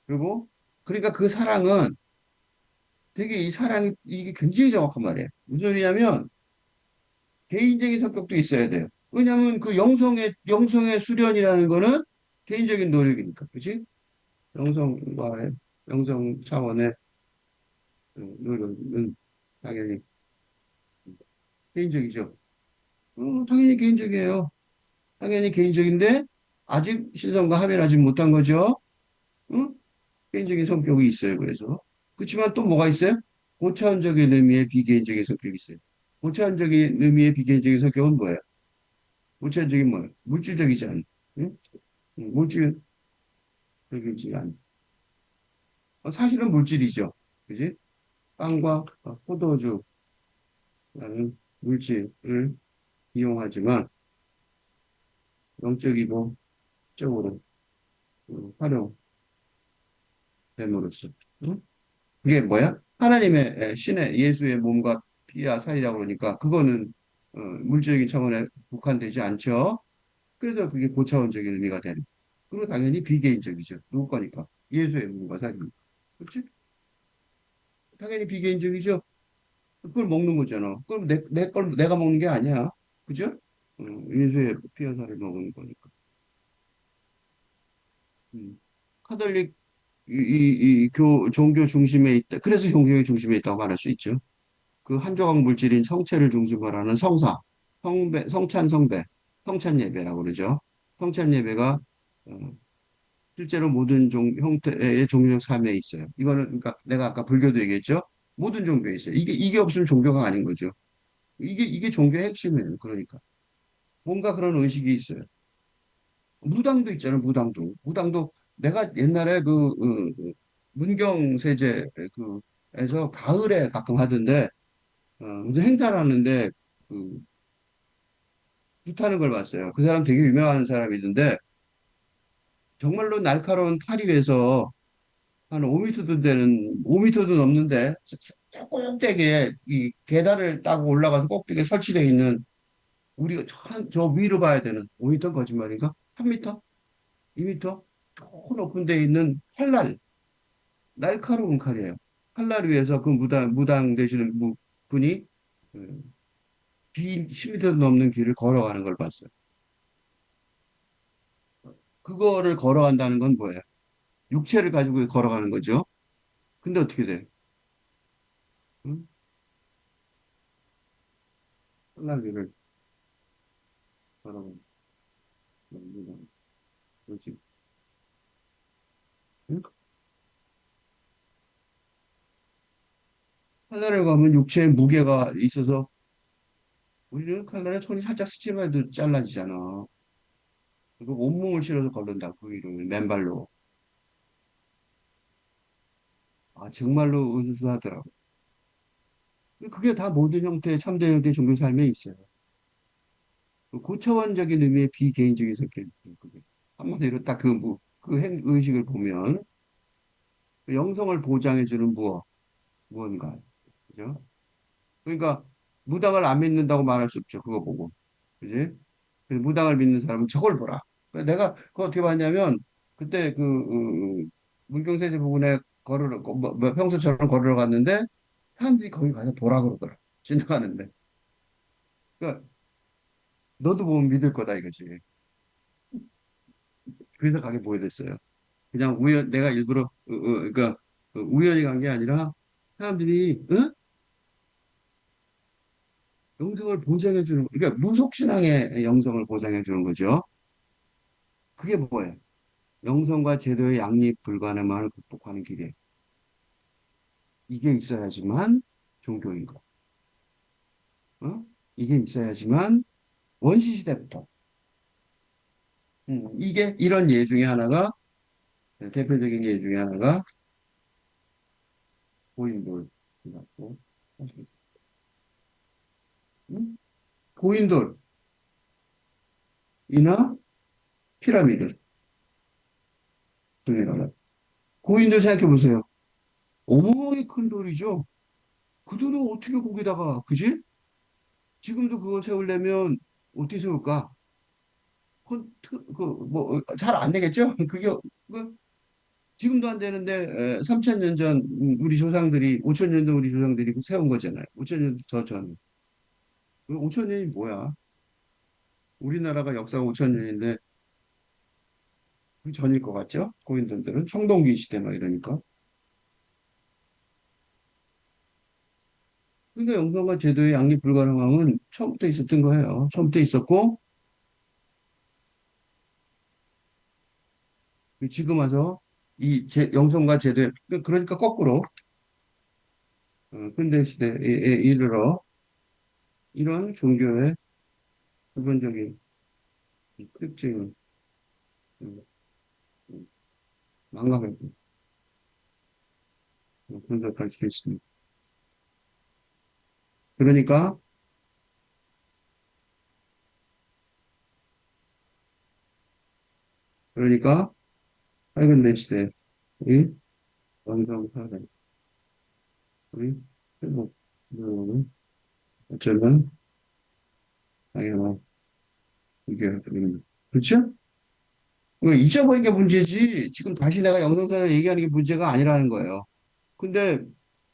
그리고 그러니까 그 사랑은 되게 이 사랑이 이게 굉장히 정확한 말이에요. 무슨 소리냐면 개인적인 성격도 있어야 돼요. 왜냐하면 그 영성의 수련이라는 거는 개인적인 노력이니까, 그렇지? 영성과의 영성 차원의 노력은 당연히 개인적이죠. 당연히 개인적이에요. 당연히 개인적인데 아직 신성과 합의를 하지 못한 거죠. 응? 개인적인 성격이 있어요. 그래서 그렇지만 또 뭐가 있어요? 고차원적인 의미의 비개인적인 성격이 있어요. 고차원적인 의미의 비개인적인 성격은 뭐예요? 고차원적인 뭐예요? 물질적이지 않은. 응? 물질적이지 않은. 사실은 물질이죠. 그지? 빵과 포도주라는 물질을 이용하지만 영적이고 적으로 활용됨으로써. 응? 그게 뭐야? 하나님의 신의 예수의 몸과 피와 살이라고 그러니까 그거는 물질적인 차원에 국한되지 않죠. 그래서 그게 고차원적인 의미가 되는. 그리고 당연히 비개인적이죠. 누구 거니까? 예수의 몸과 살이니까. 그렇지? 당연히 비개인적이죠. 그걸 먹는 거잖아. 그럼 내 걸 내가 먹는 게 아니야. 그죠? 예수의 피와 살을 먹는 거니까. 음. 카톨릭 종교 중심에 있다. 그래서 종교 중심에 있다고 말할 수 있죠. 그 한 조각 물질인 성체를 중심으로 하는 성찬 성배, 성찬 예배라고 그러죠. 성찬 예배가 어, 실제로 모든 형태의 종교적 삶에 있어요. 이거는 그러니까 내가 아까 불교도 얘기했죠. 모든 종교에 있어요. 이게 없으면 종교가 아닌 거죠. 이게 종교의 핵심이에요. 그러니까 뭔가 그런 의식이 있어요. 무당도 있잖아요. 무당도 내가 옛날에 문경 세제 그에서 가을에 가끔 하던데 무슨 행사를 하는데 그 불타는 걸 봤어요. 그 사람 되게 유명한 사람이던데 정말로 날카로운 칼이 돼서 한 5m도 되는 5m도 넘는데 꼭대기에 이 계단을 따고 올라가서 꼭대기에 설치되어 있는 우리가 저 위로 봐야 되는 5m 거짓말인가? 3m? 2m? 저 높은 데 있는 날카로운 칼이에요. 칼날 위에서 그 무당 되시는 분이 긴 10m 넘는 길을 걸어가는 걸 봤어요. 그거를 걸어간다는 건 뭐예요? 육체를 가지고 걸어가는 거죠. 근데 어떻게 돼? 응? 칼날비를 걸어가는 겁니다. 그렇지. 응? 칼날에 가면 육체에 무게가 있어서 우리는 칼날에 손이 살짝 스치면 해도 잘라지잖아. 그리고 온몸을 실어서 걸른다. 그 일을 맨발로. 아, 정말로 으스스하더라고. 그게 다 모든 형태의 참된 형태의 종교 삶에 있어요. 그 고차원적인 의미의 비개인적인 성격. 그게 한마디로 딱 그 의식을 보면 그 영성을 보장해주는 무언가. 그죠? 그러니까 무당을 안 믿는다고 말할 수 없죠. 그거 보고. 그지? 그래서 무당을 믿는 사람은 저걸 보라. 그래서 내가 그거 어떻게 봤냐면 그때 문경세제 부근에 평소처럼 걸으러 갔는데 사람들이 거기 가서 보라 그러더라. 지나가는데. 그러니까 너도 보면 믿을 거다 이거지. 그래서 가게 보게 됐어요. 그냥 내가 일부러 그러니까 우연히 간 게 아니라 사람들이 영성을 보장해 주는 그러니까 무속신앙의 영성을 보장해 주는 거죠. 그게 뭐예요? 영성과 제도의 양립 불가능함을 극복하는 길이에요. 이게 있어야지만 종교인 거. 어? 이게 있어야지만 원시 시대부터 이게 이런 예 중에 하나가 대표적인 예 중에 하나가 고인돌 같고 고인돌이나 피라미드 중에 하나. 고인돌 생각해 보세요. 어마어마하게 큰 돌이죠. 그 돌을 어떻게 거기다가 그지? 지금도 그거 세우려면 어떻게 세울까? 잘 안 되겠죠? 그, 지금도 안 되는데 3,000년 전 우리 조상들이 5,000년 전 우리 조상들이 세운 거잖아요. 5,000년 더 전. 그 5,000년이 뭐야? 우리나라가 역사가 5,000년인데 그 전일 것 같죠? 고인돌들은 청동기 시대 막 이러니까. 그러니까 영성과 제도의 양립 불가능함은 처음부터 있었던 거예요. 처음부터 있었고 지금 와서 영성과 제도의 그러니까 거꾸로 근대 시대에 이르러 이런 종교의 기본적인 특징을 음, 음, 망각하고 분석할 수 있습니다. 그러니까 그러니까 밝은 내 시대의 완성사를 우리 회복을 어쩌면 당연한 이겨드립니다. 그렇죠? 잊어버린 게 문제지. 지금 다시 내가 영성사를 얘기하는 게 문제가 아니라는 거예요. 근데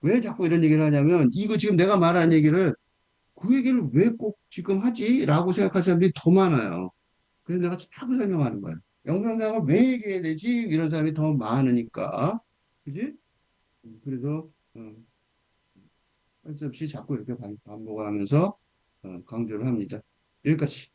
왜 자꾸 이런 얘기를 하냐면 이거 지금 내가 말한 얘기를 그 얘기를 왜 꼭 지금 하지? 라고 생각하는 사람들이 더 많아요. 그래서 내가 자꾸 설명하는 거야. 영상상을 왜 얘기해야 되지? 이런 사람이 더 많으니까. 그지? 그래서, 할 수 없이 자꾸 이렇게 반복을 하면서 강조를 합니다. 여기까지.